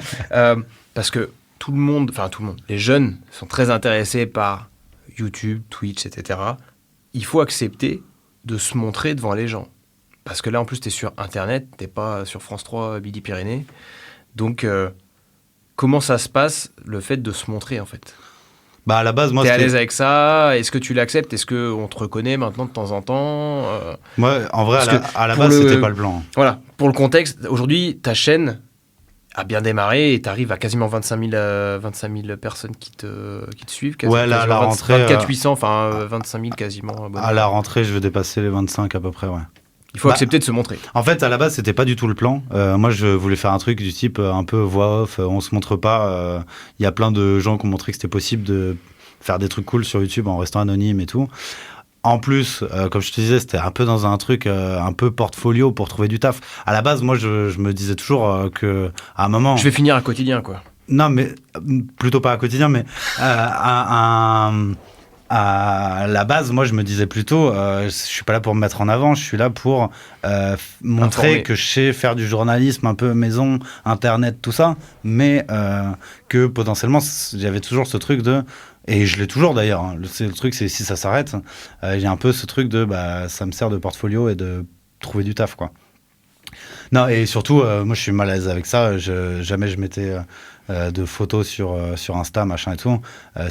[SPEAKER 1] parce que tout le monde, les jeunes sont très intéressés par YouTube, Twitch, etc. Il faut accepter de se montrer devant les gens. Parce que là, en plus, tu es sur Internet, tu n'es pas sur France 3, Midi-Pyrénées. Donc, comment ça se passe, le fait de se montrer, en fait ?
[SPEAKER 2] À la base, moi,
[SPEAKER 1] t'es à l'aise avec ça ? Est-ce que tu l'acceptes ? Est-ce qu'on te reconnaît maintenant de temps en temps ?
[SPEAKER 2] Moi, en vrai, à la base, c'était pas le plan.
[SPEAKER 1] Voilà, pour le contexte, aujourd'hui, ta chaîne a bien démarré et tu arrives à quasiment 25 000 personnes qui te suivent.
[SPEAKER 2] Ouais, là, à la rentrée...
[SPEAKER 1] 24 800, 25 000 quasiment.
[SPEAKER 2] À la rentrée, je vais dépasser les 25 à peu près, ouais.
[SPEAKER 1] Il faut accepter de se montrer.
[SPEAKER 2] En fait, à la base, c'était pas du tout le plan. Moi, je voulais faire un truc du type un peu voix off, on se montre pas. Il y a plein de gens qui ont montré que c'était possible de faire des trucs cool sur YouTube en restant anonyme et tout. En plus, comme je te disais, c'était un peu dans un truc un peu portfolio pour trouver du taf. À la base, moi, je me disais toujours que à un moment...
[SPEAKER 1] Je vais finir un quotidien, quoi.
[SPEAKER 2] Non, mais plutôt pas un quotidien, mais à la base, moi, je me disais plutôt, je suis pas là pour me mettre en avant, je suis là pour montrer que je sais faire du journalisme un peu maison, Internet, tout ça, mais que potentiellement, j'avais toujours ce truc de... Et je l'ai toujours d'ailleurs, hein. Le truc, c'est si ça s'arrête, j'ai un peu ce truc de, ça me sert de portfolio et de trouver du taf, quoi. Non, et surtout, moi, je suis mal à l'aise avec ça. Jamais je mettais de photos sur Insta, machin et tout.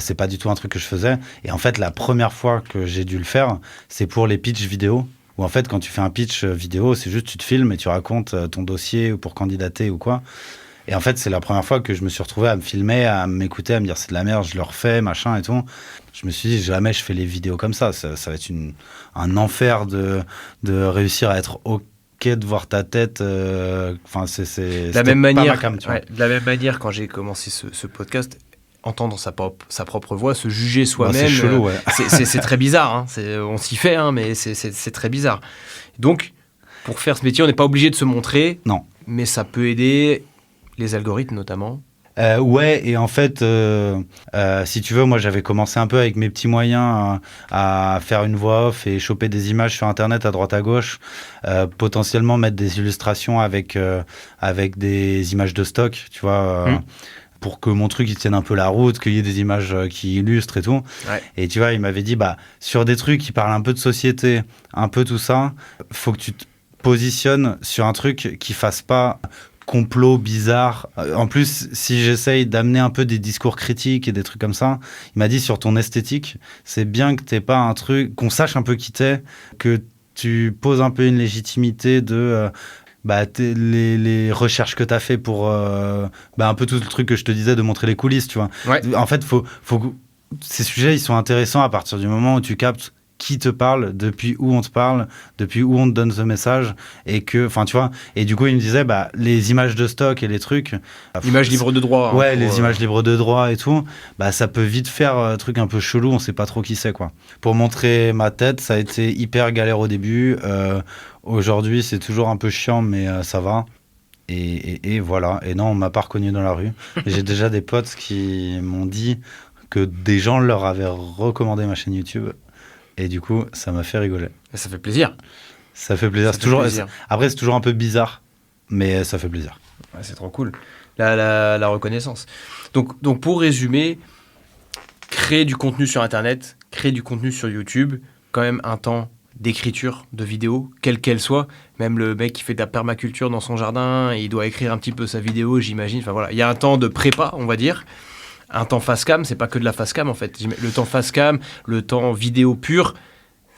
[SPEAKER 2] C'est pas du tout un truc que je faisais. Et en fait, la première fois que j'ai dû le faire, c'est pour les pitchs vidéo. Où en fait, quand tu fais un pitch vidéo, c'est juste tu te filmes et tu racontes ton dossier pour candidater ou quoi. Et en fait, c'est la première fois que je me suis retrouvé à me filmer, à m'écouter, à me dire c'est de la merde, je le refais, machin et tout. Je me suis dit, jamais je fais les vidéos comme ça. Ça va être un enfer de réussir à être OK de voir ta tête. C'est
[SPEAKER 1] de la même manière,
[SPEAKER 2] cam, tu vois.
[SPEAKER 1] de la même manière, quand j'ai commencé ce podcast, entendre sa propre voix, se juger soi-même,
[SPEAKER 2] c'est chelou, ouais.
[SPEAKER 1] c'est très bizarre. Hein. On s'y fait, hein, mais c'est très bizarre. Donc, pour faire ce métier, on n'est pas obligé de se montrer.
[SPEAKER 2] Non.
[SPEAKER 1] Mais ça peut aider, les algorithmes notamment.
[SPEAKER 2] Ouais, et en fait, si tu veux, moi j'avais commencé un peu avec mes petits moyens à faire une voix off et choper des images sur Internet à droite à gauche, potentiellement mettre des illustrations avec des images de stock, tu vois, pour que mon truc il tienne un peu la route, qu'il y ait des images qui illustrent et tout. Ouais. Et tu vois, il m'avait dit, sur des trucs qui parlent un peu de société, un peu tout ça, faut que tu te positionnes sur un truc qui fasse pas complot bizarre. En plus, si j'essaye d'amener un peu des discours critiques et des trucs comme ça, il m'a dit sur ton esthétique, c'est bien que t'aies pas un truc, qu'on sache un peu qui t'es, que tu poses un peu une légitimité de les recherches que t'as fait pour un peu tout le truc que je te disais de montrer les coulisses, tu vois. Ouais. En fait, faut ces sujets, ils sont intéressants à partir du moment où tu captes qui te parle, depuis où on te parle, depuis où on te donne ce message, et que, enfin, tu vois, et du coup, il me disait, bah, les images de stock et les trucs.
[SPEAKER 1] Images libres de droit.
[SPEAKER 2] Ouais, les images libres de droit et tout, bah, ça peut vite faire truc un peu chelou, on sait pas trop qui c'est, quoi. Pour montrer ma tête, ça a été hyper galère au début. Aujourd'hui, c'est toujours un peu chiant, mais ça va. Et voilà. Et non, on m'a pas reconnu dans la rue. J'ai déjà des potes qui m'ont dit que des gens leur avaient recommandé ma chaîne YouTube. Et du coup, ça m'a fait rigoler.
[SPEAKER 1] Ça fait plaisir.
[SPEAKER 2] Ça fait plaisir.
[SPEAKER 1] Ça fait plaisir.
[SPEAKER 2] Après, c'est toujours un peu bizarre, mais ça fait plaisir.
[SPEAKER 1] Ouais, c'est trop cool. La reconnaissance. Donc, pour résumer, créer du contenu sur Internet, créer du contenu sur YouTube, quand même un temps d'écriture de vidéo, quelle qu'elle soit. Même le mec qui fait de la permaculture dans son jardin, il doit écrire un petit peu sa vidéo, j'imagine. Enfin voilà, il y a un temps de prépa, on va dire. Un temps face cam, c'est pas que de la face cam en fait. Le temps face cam, le temps vidéo pur,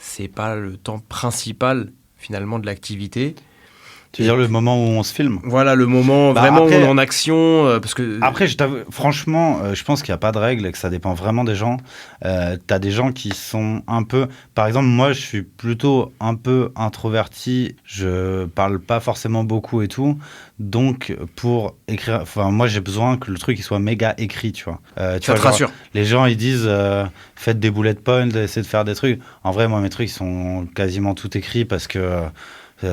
[SPEAKER 1] c'est pas le temps principal finalement de l'activité.
[SPEAKER 2] Tu veux dire le moment où on se filme ?
[SPEAKER 1] Voilà, le moment vraiment
[SPEAKER 2] après,
[SPEAKER 1] où on est en action. Parce que...
[SPEAKER 2] Après, je t'avoue, franchement, je pense qu'il n'y a pas de règle et que ça dépend vraiment des gens. T'as des gens qui sont un peu... Par exemple, moi, je suis plutôt un peu introverti. Je parle pas forcément beaucoup et tout. Donc, pour écrire... Enfin, moi, j'ai besoin que le truc il soit méga écrit, tu vois.
[SPEAKER 1] Ça te rassure.
[SPEAKER 2] Les gens, ils disent, faites des bullet points, essayez de faire des trucs. En vrai, moi, mes trucs, ils sont quasiment tout écrits parce que...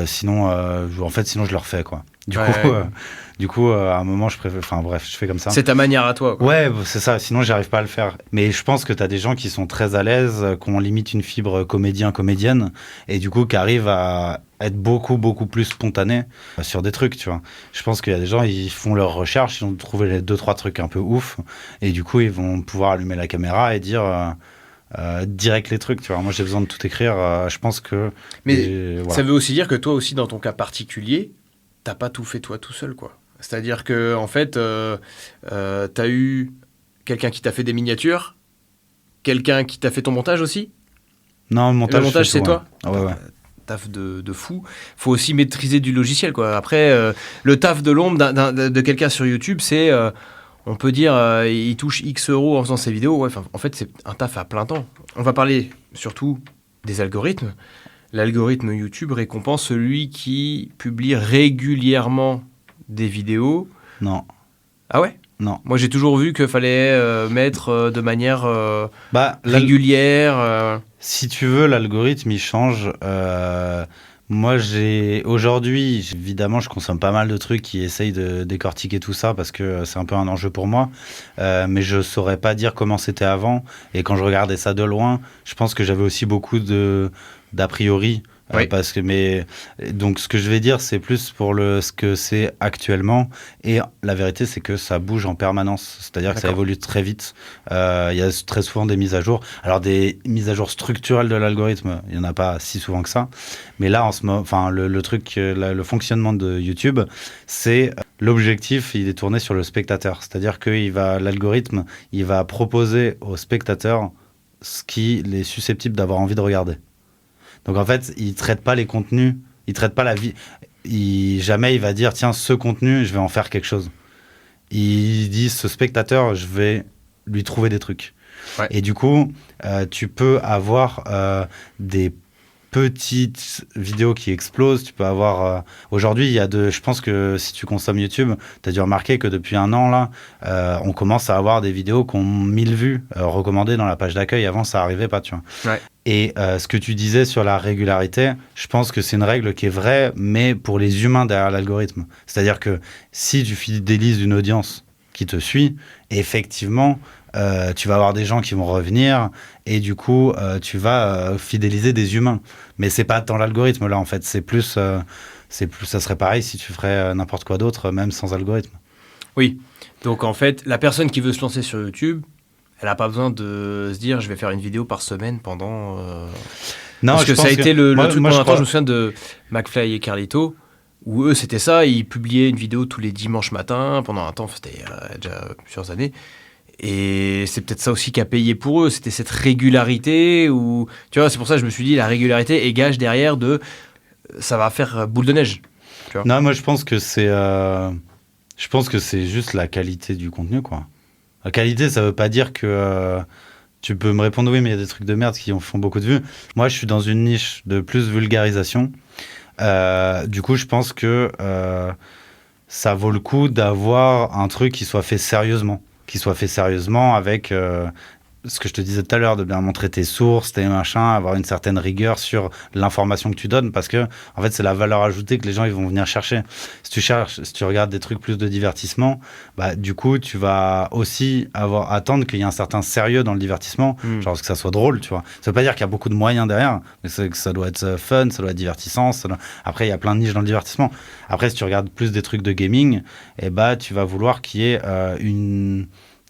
[SPEAKER 2] sinon je le refais, quoi. Du coup, à un moment, je préfère... Enfin, bref, je fais comme ça.
[SPEAKER 1] C'est ta manière à toi, quoi.
[SPEAKER 2] Ouais, c'est ça. Sinon, j'arrive pas à le faire. Mais je pense que t'as des gens qui sont très à l'aise, qui ont limite une fibre comédienne, et du coup, qui arrivent à être beaucoup, beaucoup plus spontanés sur des trucs, tu vois. Je pense qu'il y a des gens, ils font leurs recherches, ils vont trouver les 2-3 trucs un peu ouf, et du coup, ils vont pouvoir allumer la caméra et dire... direct les trucs, tu vois. Moi, j'ai besoin de tout écrire. Je pense que...
[SPEAKER 1] Mais
[SPEAKER 2] voilà.
[SPEAKER 1] Ça veut aussi dire que toi aussi, dans ton cas particulier, t'as pas tout fait toi tout seul, quoi. C'est-à-dire que en fait, t'as eu quelqu'un qui t'a fait des miniatures, quelqu'un qui t'a fait ton montage aussi.
[SPEAKER 2] Non, le montage
[SPEAKER 1] c'est toi.
[SPEAKER 2] Ah ouais.
[SPEAKER 1] Taf de fou. Faut aussi maîtriser du logiciel, quoi. Après, le taf de l'ombre de quelqu'un sur YouTube, c'est... on peut dire il touche X euros en faisant ses vidéos. Ouais, en fait, c'est un taf à plein temps. On va parler surtout des algorithmes. L'algorithme YouTube récompense celui qui publie régulièrement des vidéos.
[SPEAKER 2] Non.
[SPEAKER 1] Ah ouais ?
[SPEAKER 2] Non.
[SPEAKER 1] Moi, j'ai toujours vu qu'il fallait mettre de manière régulière.
[SPEAKER 2] Si tu veux, l'algorithme, il change. Moi, aujourd'hui, évidemment, je consomme pas mal de trucs qui essayent de décortiquer tout ça parce que c'est un peu un enjeu pour moi. Mais je saurais pas dire comment c'était avant. Et quand je regardais ça de loin, je pense que j'avais aussi beaucoup d'a priori.
[SPEAKER 1] Oui.
[SPEAKER 2] Donc, ce que je vais dire, c'est plus pour ce que c'est actuellement. Et la vérité, c'est que ça bouge en permanence. C'est-à-dire que ça évolue très vite. Il y a très souvent des mises à jour. Alors, des mises à jour structurelles de l'algorithme, il n'y en a pas si souvent que ça. Mais là, en ce moment, le fonctionnement de YouTube, c'est l'objectif, il est tourné sur le spectateur. C'est-à-dire que l'algorithme, il va proposer au spectateur ce qu'il est susceptible d'avoir envie de regarder. Donc en fait, il traite pas les contenus, il traite pas la vie. Jamais il va dire tiens, ce contenu, je vais en faire quelque chose. Il dit ce spectateur, je vais lui trouver des trucs.
[SPEAKER 1] Ouais.
[SPEAKER 2] Et du coup, tu peux avoir des petites vidéos qui explosent. Tu peux avoir... Aujourd'hui, je pense que si tu consommes YouTube, tu as dû remarquer que depuis un an, là, on commence à avoir des vidéos qui ont 1000 vues recommandées dans la page d'accueil. Avant, ça n'arrivait pas, tu vois.
[SPEAKER 1] Ouais.
[SPEAKER 2] Et ce que tu disais sur la régularité, je pense que c'est une règle qui est vraie, mais pour les humains derrière l'algorithme. C'est-à-dire que si tu fidélises une audience qui te suit, effectivement... tu vas avoir des gens qui vont revenir et du coup tu vas fidéliser des humains, mais c'est pas tant l'algorithme là en fait, c'est plus ça serait pareil si tu ferais n'importe quoi d'autre même sans algorithme.
[SPEAKER 1] Oui, donc en fait la personne qui veut se lancer sur YouTube, elle n'a pas besoin de se dire je vais faire une vidéo par semaine pendant
[SPEAKER 2] Non,
[SPEAKER 1] parce que ça a été le truc pendant un temps. Je me souviens de McFly et Carlito où eux c'était ça, ils publiaient une vidéo tous les dimanches matins pendant un temps, c'était déjà plusieurs années. Et c'est peut-être ça aussi qui a payé pour eux, c'était cette régularité où, tu vois, c'est pour ça que je me suis dit la régularité est gage derrière de ça va faire boule de neige. Tu vois.
[SPEAKER 2] Non, moi je pense que c'est juste la qualité du contenu, quoi. La qualité, ça veut pas dire que tu peux me répondre oui, mais il y a des trucs de merde qui font beaucoup de vues. Moi, je suis dans une niche de plus vulgarisation. Du coup, je pense que ça vaut le coup d'avoir un truc qui soit fait sérieusement. Avec ce que je te disais tout à l'heure, de bien montrer tes sources, tes machins, avoir une certaine rigueur sur l'information que tu donnes, parce que en fait c'est la valeur ajoutée que les gens ils vont venir chercher. Si tu regardes des trucs plus de divertissement, bah du coup tu vas aussi attendre qu'il y ait un certain sérieux dans le divertissement, genre que ça soit drôle, tu vois. Ça veut pas dire qu'il y a beaucoup de moyens derrière, mais c'est que ça doit être fun, ça doit être divertissant. Après il y a plein de niches dans le divertissement. Après si tu regardes plus des trucs de gaming, et bah tu vas vouloir qu'il y ait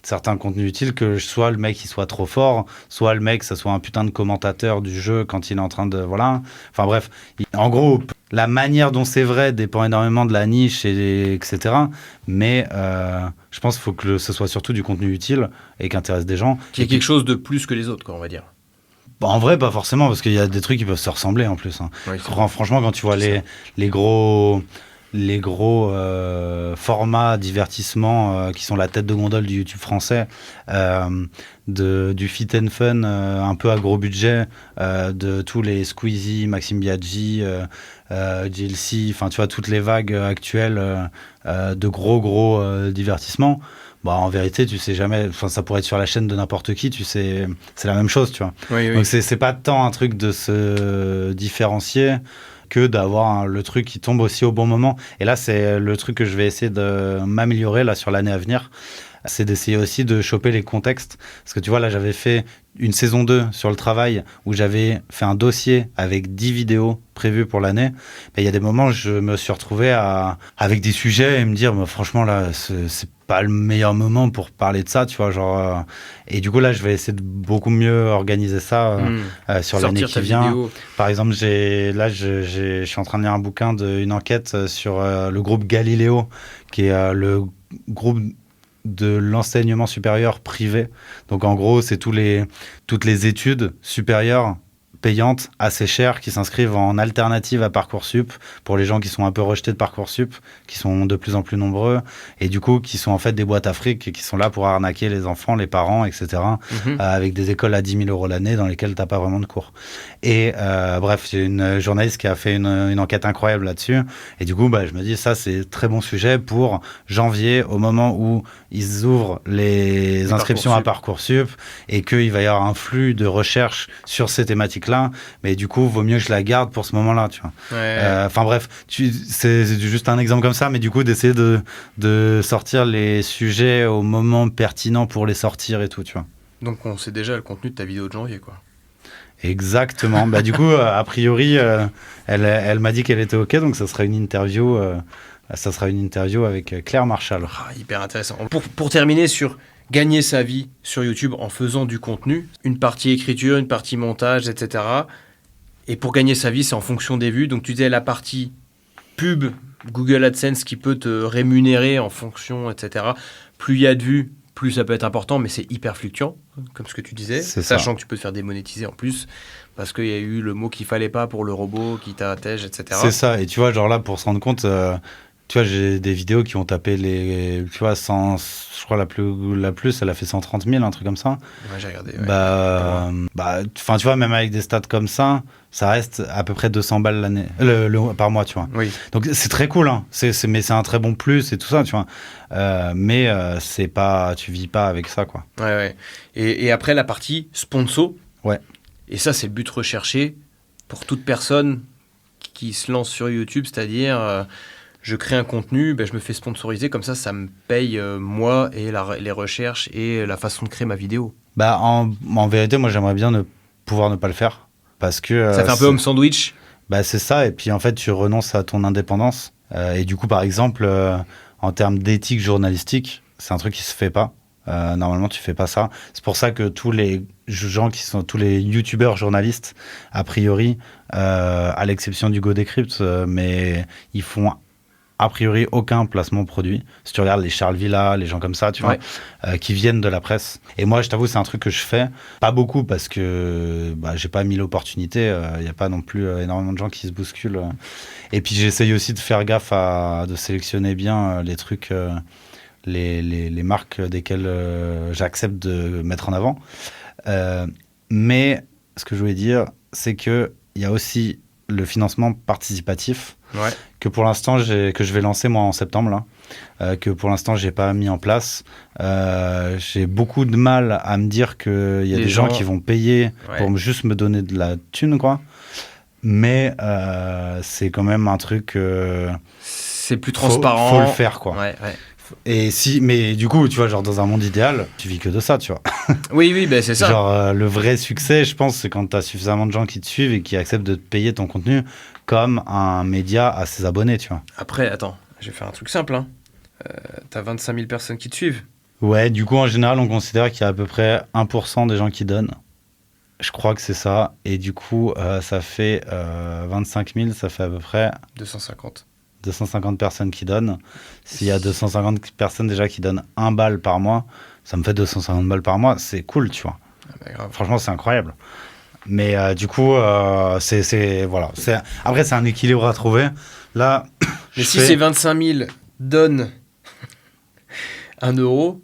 [SPEAKER 2] certains contenus utiles, que soit le mec il soit trop fort, soit le mec ça soit un putain de commentateur du jeu quand il est en train de voilà, enfin bref, en gros la manière dont c'est vrai dépend énormément de la niche etc, mais je pense qu'il faut que ce soit surtout du contenu utile et qui intéresse des gens,
[SPEAKER 1] Qu'il y ait quelque chose de plus que les autres, quoi, on va dire.
[SPEAKER 2] Bah, en vrai pas forcément, parce qu'il y a des trucs qui peuvent se ressembler en plus, hein.
[SPEAKER 1] Oui,
[SPEAKER 2] Franchement quand tu vois les gros formats divertissement qui sont la tête de gondole du YouTube français, du fit and fun un peu à gros budget, de tous les Squeezie, Maxime Biaggi, GLC, enfin tu vois toutes les vagues actuelles de gros divertissements. Bah, en vérité, tu sais jamais, ça pourrait être sur la chaîne de n'importe qui, tu sais, c'est la même chose, tu vois.
[SPEAKER 1] Oui.
[SPEAKER 2] Donc c'est pas tant un truc de se différencier que d'avoir le truc qui tombe aussi au bon moment. Et là, c'est le truc que je vais essayer de m'améliorer là sur l'année à venir. C'est d'essayer aussi de choper les contextes. Parce que tu vois, là, j'avais fait une saison 2 sur le travail où j'avais fait un dossier avec 10 vidéos prévues pour l'année. Il y a des moments où je me suis retrouvé avec des sujets et me dire, bah, franchement, là, c'est pas le meilleur moment pour parler de ça, tu vois, genre. Et du coup, là, je vais essayer de beaucoup mieux organiser ça sur l'année qui vient. Vidéo. Par exemple, je suis en train de lire un bouquin d'une enquête sur le groupe Galileo, qui est le groupe de l'enseignement supérieur privé. Donc en gros, c'est toutes les études supérieures payantes assez chères qui s'inscrivent en alternative à Parcoursup pour les gens qui sont un peu rejetés de Parcoursup, qui sont de plus en plus nombreux et du coup qui sont en fait des boîtes à fric qui sont là pour arnaquer les enfants, les parents, etc. Avec des écoles à 10 000 € l'année dans lesquelles t'as pas vraiment de cours. Et bref, j'ai une journaliste qui a fait une enquête incroyable là-dessus et du coup je me dis ça c'est très bon sujet pour janvier, au moment où ils ouvrent les inscriptions à Parcoursup et qu'il va y avoir un flux de recherche sur ces thématiques là, mais du coup vaut mieux que je la garde pour ce moment-là, tu vois. Enfin bref, c'est juste un exemple comme ça, mais du coup d'essayer de sortir les sujets au moment pertinent pour les sortir et tout, tu vois.
[SPEAKER 1] Donc on sait déjà le contenu de ta vidéo de janvier, quoi.
[SPEAKER 2] Exactement. Du coup, a priori, elle m'a dit qu'elle était OK, donc ça sera une interview. Ça sera une interview avec Claire Marchal.
[SPEAKER 1] Hyper intéressant. Pour terminer sur gagner sa vie sur YouTube en faisant du contenu, une partie écriture, une partie montage, etc. Et pour gagner sa vie, c'est en fonction des vues. Donc tu disais la partie pub, Google AdSense qui peut te rémunérer en fonction, etc. Plus il y a de vues, plus ça peut être important, mais c'est hyper fluctuant, comme ce que tu disais. Sachant que tu peux te faire démonétiser en plus, parce qu'il y a eu le mot qu'il fallait pas pour le robot qui t'attège, etc. C'est
[SPEAKER 2] ça. Et tu vois, genre là, pour se rendre compte... tu vois, j'ai des vidéos qui ont tapé tu vois, je crois la plus, elle a fait 130 000, un truc comme ça.
[SPEAKER 1] Ouais, j'ai regardé. Ouais.
[SPEAKER 2] Tu vois, même avec des stats comme ça reste à peu près 200 balles l'année, par mois, tu vois.
[SPEAKER 1] Oui.
[SPEAKER 2] Donc c'est très cool, hein. Mais c'est un très bon plus et tout ça, tu vois. Mais c'est pas, tu vis pas avec ça, quoi.
[SPEAKER 1] Ouais. Et après la partie sponsor.
[SPEAKER 2] Ouais.
[SPEAKER 1] Et ça, c'est le but recherché pour toute personne qui se lance sur YouTube, c'est-à-dire. Je crée un contenu, je me fais sponsoriser, comme ça me paye moi et les recherches et la façon de créer ma vidéo.
[SPEAKER 2] En vérité, moi j'aimerais bien pouvoir ne pas le faire. Parce que,
[SPEAKER 1] ça fait un peu home sandwich.
[SPEAKER 2] C'est ça, et puis en fait tu renonces à ton indépendance. Et du coup par exemple, en termes d'éthique journalistique, c'est un truc qui se fait pas. Normalement tu fais pas ça. C'est pour ça que tous les youtubeurs journalistes, a priori, à l'exception d'Hugo Décrypte, mais ils font a priori aucun placement produit. Si tu regardes les Charles Villa, les gens comme ça, tu vois, qui viennent de la presse. Et moi, je t'avoue, c'est un truc que je fais. Pas beaucoup parce que j'ai pas 1000 opportunités. Il n'y a pas non plus énormément de gens qui se bousculent. Et puis, j'essaye aussi de faire gaffe de sélectionner bien les trucs, les marques desquelles j'accepte de mettre en avant. Mais ce que je voulais dire, c'est qu'il y a aussi le financement participatif
[SPEAKER 1] Ouais.
[SPEAKER 2] que pour l'instant, que je vais lancer moi en septembre, là, que pour l'instant, j'ai pas mis en place. J'ai beaucoup de mal à me dire qu'il y a
[SPEAKER 1] Les
[SPEAKER 2] des gens
[SPEAKER 1] gens
[SPEAKER 2] qui vont payer
[SPEAKER 1] Ouais.
[SPEAKER 2] pour juste me donner de la thune, quoi. Mais c'est quand même un truc...
[SPEAKER 1] C'est plus
[SPEAKER 2] faut
[SPEAKER 1] transparent.
[SPEAKER 2] le faire, quoi.
[SPEAKER 1] Ouais.
[SPEAKER 2] Et mais du coup, tu vois, genre dans un monde idéal, tu vis que de ça, tu vois.
[SPEAKER 1] Oui, ben c'est ça.
[SPEAKER 2] Genre le vrai succès, je pense, c'est quand tu as suffisamment de gens qui te suivent et qui acceptent de te payer ton contenu comme un média à ses abonnés, tu vois.
[SPEAKER 1] Après, attends, je vais faire un truc simple. Hein. T'as 25 000 personnes qui te suivent.
[SPEAKER 2] Ouais, du coup, en général, on considère qu'il y a à peu près 1% des gens qui donnent. Je crois que c'est ça. Et du coup, ça fait 25 000, ça fait à peu près
[SPEAKER 1] 250.
[SPEAKER 2] 250 personnes qui donnent. S'il y a 250 personnes déjà qui donnent 1 balle par mois, ça me fait 250 balles par mois. C'est cool, tu vois.
[SPEAKER 1] Ah bah, grave.
[SPEAKER 2] Franchement, c'est incroyable. Mais du coup, voilà. Après, c'est un équilibre à trouver. Là,
[SPEAKER 1] Mais si ces 25 000 donnent 1 euro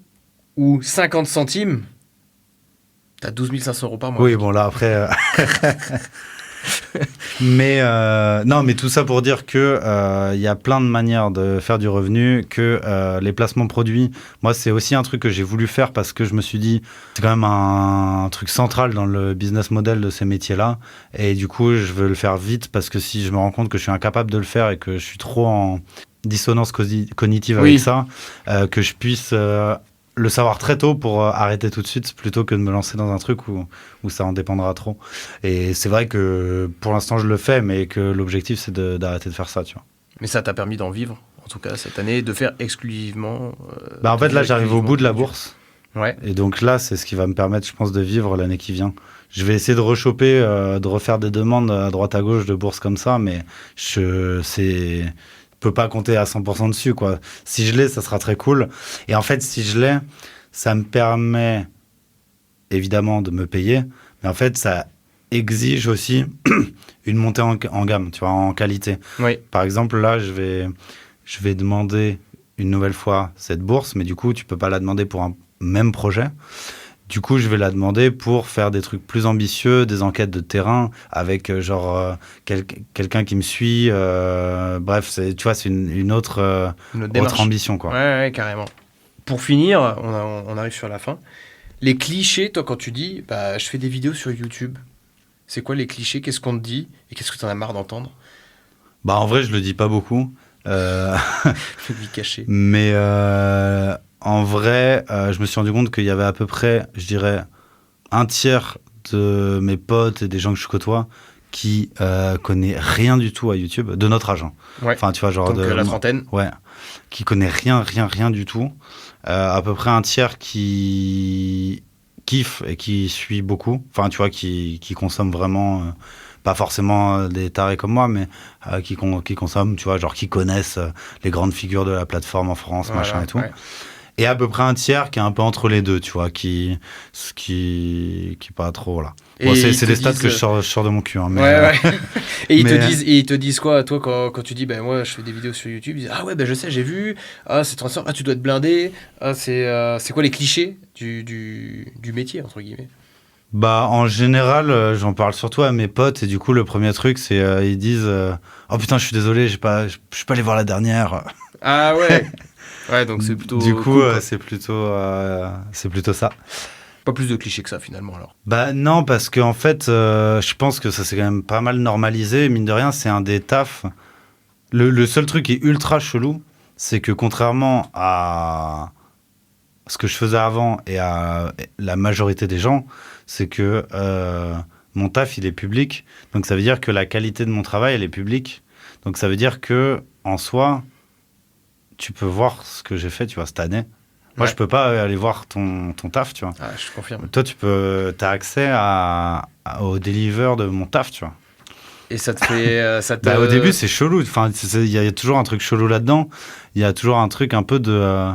[SPEAKER 1] ou 50 centimes, t'as 12 500 euros par mois.
[SPEAKER 2] Oui, bon, là, après... mais non, mais tout ça pour dire que il y a plein de manières de faire du revenu, que les placements produits, moi c'est aussi un truc que j'ai voulu faire parce que je me suis dit c'est quand même un truc central dans le business model de ces métiers-là, et du coup je veux le faire vite parce que si je me rends compte que je suis incapable de le faire et que je suis trop en dissonance cognitive
[SPEAKER 1] Oui.
[SPEAKER 2] avec ça, que je puisse le savoir très tôt pour arrêter tout de suite plutôt que de me lancer dans un truc où ça en dépendra trop. Et c'est vrai que pour l'instant je le fais, mais que l'objectif c'est d'arrêter de faire ça, tu vois.
[SPEAKER 1] Mais ça t'a permis d'en vivre, en tout cas cette année, de faire exclusivement.
[SPEAKER 2] En fait là j'arrive au bout de la
[SPEAKER 1] exclusivement
[SPEAKER 2] bourse.
[SPEAKER 1] Ouais.
[SPEAKER 2] Et donc là c'est ce qui va me permettre, je pense, de vivre l'année qui vient. Je vais essayer de rechoper, de refaire des demandes à droite à gauche de bourses comme ça, mais je peux pas compter à 100% dessus, quoi. Si je l'ai, ça sera très cool. Et en fait, si je l'ai, ça me permet évidemment de me payer, mais en fait, ça exige aussi une montée en gamme, tu vois, en qualité.
[SPEAKER 1] Oui.
[SPEAKER 2] Par exemple, là, je vais demander une nouvelle fois cette bourse, mais du coup, tu peux pas la demander pour un même projet. Du coup, je vais la demander pour faire des trucs plus ambitieux, des enquêtes de terrain, avec quelqu'un qui me suit. Bref, tu vois, c'est une autre
[SPEAKER 1] démarche.
[SPEAKER 2] ambition, quoi.
[SPEAKER 1] Ouais, carrément. Pour finir, on arrive sur la fin. Les clichés, toi, quand tu dis bah, je fais des vidéos sur YouTube, c'est quoi les clichés? Qu'est-ce qu'on te dit? Et qu'est-ce que t'en as marre d'entendre?
[SPEAKER 2] Bah, en vrai, je le dis pas beaucoup.
[SPEAKER 1] Fais de vie cachée.
[SPEAKER 2] Mais en vrai, je me suis rendu compte qu'il y avait à peu près, je dirais, un tiers de mes potes et des gens que je côtoie qui connaît rien du tout à YouTube, de notre âge. Hein.
[SPEAKER 1] Ouais.
[SPEAKER 2] Enfin, tu vois, genre
[SPEAKER 1] Donc la trentaine.
[SPEAKER 2] Ouais. Qui connaît rien du tout. À peu près un tiers qui kiffe et qui suit beaucoup. Enfin, tu vois, qui consomme vraiment... pas forcément des tarés comme moi, mais qui consomment, tu vois, genre qui connaissent les grandes figures de la plateforme en France,
[SPEAKER 1] Voilà,
[SPEAKER 2] machin et tout.
[SPEAKER 1] ouais.
[SPEAKER 2] Et à peu près un tiers qui est un peu entre les deux, tu vois, qui pas trop, là.
[SPEAKER 1] Et
[SPEAKER 2] Bon,
[SPEAKER 1] ils
[SPEAKER 2] c'est
[SPEAKER 1] te
[SPEAKER 2] des stats
[SPEAKER 1] disent,
[SPEAKER 2] que je sors de mon cul. Hein, mais,
[SPEAKER 1] Ouais. Et ils
[SPEAKER 2] mais-
[SPEAKER 1] te disent quoi, toi, quand tu dis, ben moi, je fais des vidéos sur YouTube, ils disent, ah ouais, ben je sais, j'ai vu, ah c'est transformé, ah tu dois être blindé, ah c'est quoi les clichés du métier, entre guillemets?
[SPEAKER 2] Bah, en général, j'en parle surtout à mes potes, et du coup, le premier truc, c'est ils disent oh putain, je suis désolé, je suis pas allé voir la dernière.
[SPEAKER 1] Ah ouais. Ouais, donc c'est plutôt.
[SPEAKER 2] Du coup,
[SPEAKER 1] cool, quoi.
[SPEAKER 2] c'est plutôt ça.
[SPEAKER 1] Pas plus de clichés que ça, finalement, alors.
[SPEAKER 2] Bah non, parce qu'en fait, je pense que ça s'est quand même pas mal normalisé. Mine de rien, c'est un des tafs. Le seul truc qui est ultra chelou, c'est que contrairement à ce que je faisais avant et à la majorité des gens, c'est que mon taf, il est public. Donc ça veut dire que la qualité de mon travail, elle est publique. Donc ça veut dire que en soi, tu peux voir ce que j'ai fait, tu vois, cette année. Moi,
[SPEAKER 1] Ouais.
[SPEAKER 2] je peux pas aller voir ton taf, tu vois.
[SPEAKER 1] Ah, je confirme.
[SPEAKER 2] Toi, t'as accès au deliver de mon taf, tu vois.
[SPEAKER 1] Et ça te fait.
[SPEAKER 2] Au début, c'est chelou. Enfin, il y a toujours un truc chelou là-dedans. Il y a toujours un truc un peu de.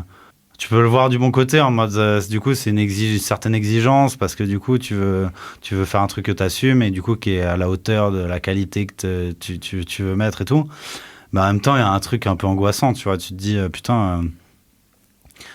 [SPEAKER 2] Tu peux le voir du bon côté, en mode. Du coup, c'est une certaine exigence parce que du coup, tu veux faire un truc que t'assumes et du coup, qui est à la hauteur de la qualité que tu veux mettre et tout. Mais en même temps, il y a un truc un peu angoissant, tu vois. Tu te dis, putain.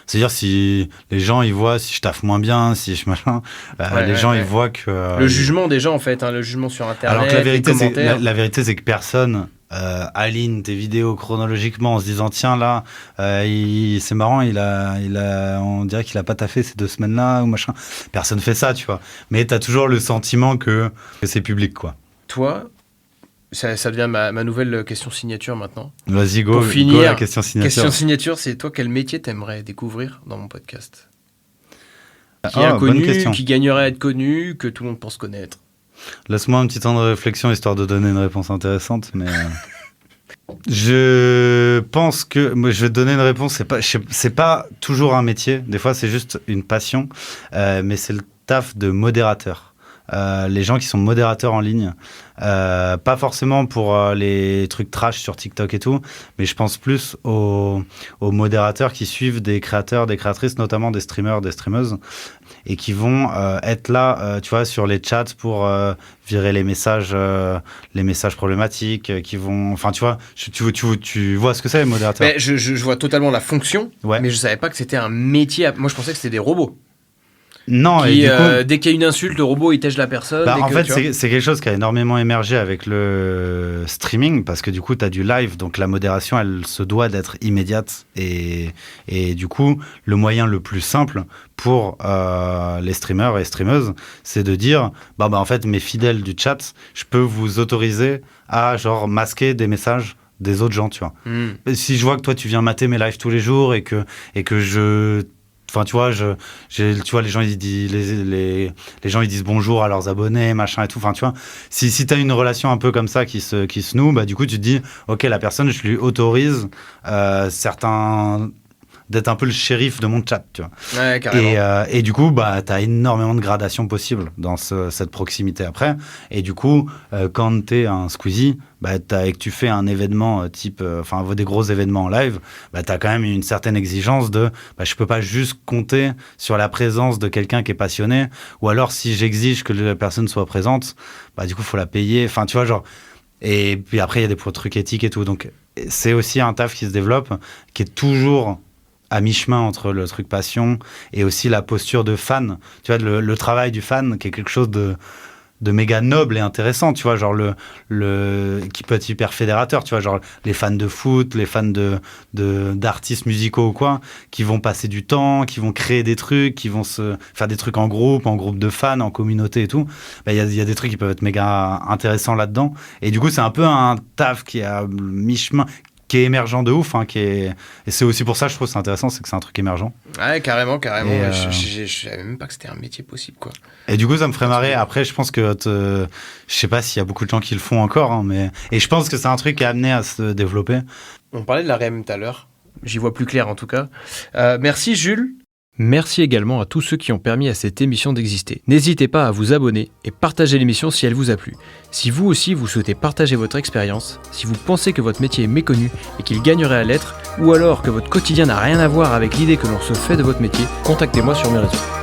[SPEAKER 2] C'est-à-dire si les gens ils voient si je taffe moins bien, si je machin, les gens ils voient que
[SPEAKER 1] le jugement des gens en fait, le jugement sur internet.
[SPEAKER 2] Alors que la vérité
[SPEAKER 1] les commentaires.
[SPEAKER 2] la vérité c'est que personne aligne tes vidéos chronologiquement en se disant tiens là c'est marrant on dirait qu'il a pas taffé ces 2 semaines-là ou machin. Personne fait ça, tu vois. Mais t'as toujours le sentiment que c'est public, quoi.
[SPEAKER 1] Toi, ça devient ma nouvelle question signature maintenant.
[SPEAKER 2] Vas-y,
[SPEAKER 1] Pour
[SPEAKER 2] go
[SPEAKER 1] finir,
[SPEAKER 2] la question signature.
[SPEAKER 1] Question signature, c'est toi, quel métier t'aimerais découvrir dans mon podcast? Qui est
[SPEAKER 2] bonne
[SPEAKER 1] inconnu,
[SPEAKER 2] question.
[SPEAKER 1] qui gagnerait à être connu, que tout le monde pense connaître.
[SPEAKER 2] Laisse-moi un petit temps de réflexion histoire de donner une réponse intéressante, mais je pense que moi, je vais te donner une réponse. C'est pas toujours un métier. Des fois, c'est juste une passion, mais c'est le taf de modérateur. Les gens qui sont modérateurs en ligne, pas forcément pour les trucs trash sur TikTok et tout, mais je pense plus aux modérateurs qui suivent des créateurs, des créatrices, notamment des streamers, des streameuses, et qui vont être là, tu vois, sur les chats pour virer les messages problématiques, qui vont, enfin, tu vois, tu vois ce que c'est, les modérateurs.
[SPEAKER 1] Mais je vois totalement la fonction,
[SPEAKER 2] Ouais.
[SPEAKER 1] mais je savais pas que c'était un métier. Moi, je pensais que c'était des robots.
[SPEAKER 2] Non,
[SPEAKER 1] Qui,
[SPEAKER 2] et du coup,
[SPEAKER 1] dès qu'il y a une insulte, le robot il tège la personne.
[SPEAKER 2] bah,
[SPEAKER 1] dès
[SPEAKER 2] en
[SPEAKER 1] que,
[SPEAKER 2] fait,
[SPEAKER 1] tu vois.
[SPEAKER 2] c'est quelque chose qui a énormément émergé avec le streaming, parce que du coup, tu as du live, donc la modération, elle se doit d'être immédiate. Et du coup, le moyen le plus simple pour les streamers et streameuses, c'est de dire, bah, en fait, mes fidèles du chat, je peux vous autoriser à genre masquer des messages des autres gens, tu vois. Si je vois que toi, tu viens mater mes lives tous les jours et que je... Enfin, tu vois, tu vois, les gens, ils disent, les gens, ils disent bonjour à leurs abonnés, machin et tout. Enfin, tu vois, si t'as une relation un peu comme ça qui se noue, bah, du coup, tu te dis, ok, la personne, je lui autorise d'être un peu le shérif de mon chat, tu vois.
[SPEAKER 1] Ouais, carrément.
[SPEAKER 2] Et du coup, bah, t'as énormément de gradations possibles dans cette proximité après. Et du coup, quand t'es un Squeezie, bah, et que tu fais un événement des gros événements en live, bah, t'as quand même une certaine exigence de, bah, je peux pas juste compter sur la présence de quelqu'un qui est passionné, ou alors si j'exige que la personne soit présente, bah, du coup, faut la payer. Enfin, tu vois, genre. Et puis après, il y a des trucs éthiques et tout. Donc, c'est aussi un taf qui se développe, qui est toujours à mi-chemin entre le truc passion et aussi la posture de fan. Tu vois, le travail du fan qui est quelque chose de méga noble et intéressant, tu vois, genre qui peut être hyper fédérateur, tu vois, genre les fans de foot, les fans d'artistes musicaux ou quoi, qui vont passer du temps, qui vont créer des trucs, qui vont se faire des trucs en groupe de fans, en communauté et tout. Bah, y a des trucs qui peuvent être méga intéressants là-dedans. Et du coup, c'est un peu un taf qui est à mi-chemin, qui est émergent de ouf, et c'est aussi pour ça je trouve c'est intéressant, c'est que c'est un truc émergent.
[SPEAKER 1] Ouais, carrément.
[SPEAKER 2] Et
[SPEAKER 1] Je savais même pas que c'était un métier possible, quoi.
[SPEAKER 2] Et du coup, ça me ferait marrer. Après, je pense que je sais pas s'il y a beaucoup de gens qui le font encore, et je pense que c'est un truc qui est amené à se développer.
[SPEAKER 1] On parlait de la REM tout à l'heure. J'y vois plus clair, en tout cas. Merci, Jules. Merci également à tous ceux qui ont permis à cette émission d'exister. N'hésitez pas à vous abonner et partager l'émission si elle vous a plu. Si vous aussi vous souhaitez partager votre expérience, si vous pensez que votre métier est méconnu et qu'il gagnerait à l'être, ou alors que votre quotidien n'a rien à voir avec l'idée que l'on se fait de votre métier, contactez-moi sur mes réseaux.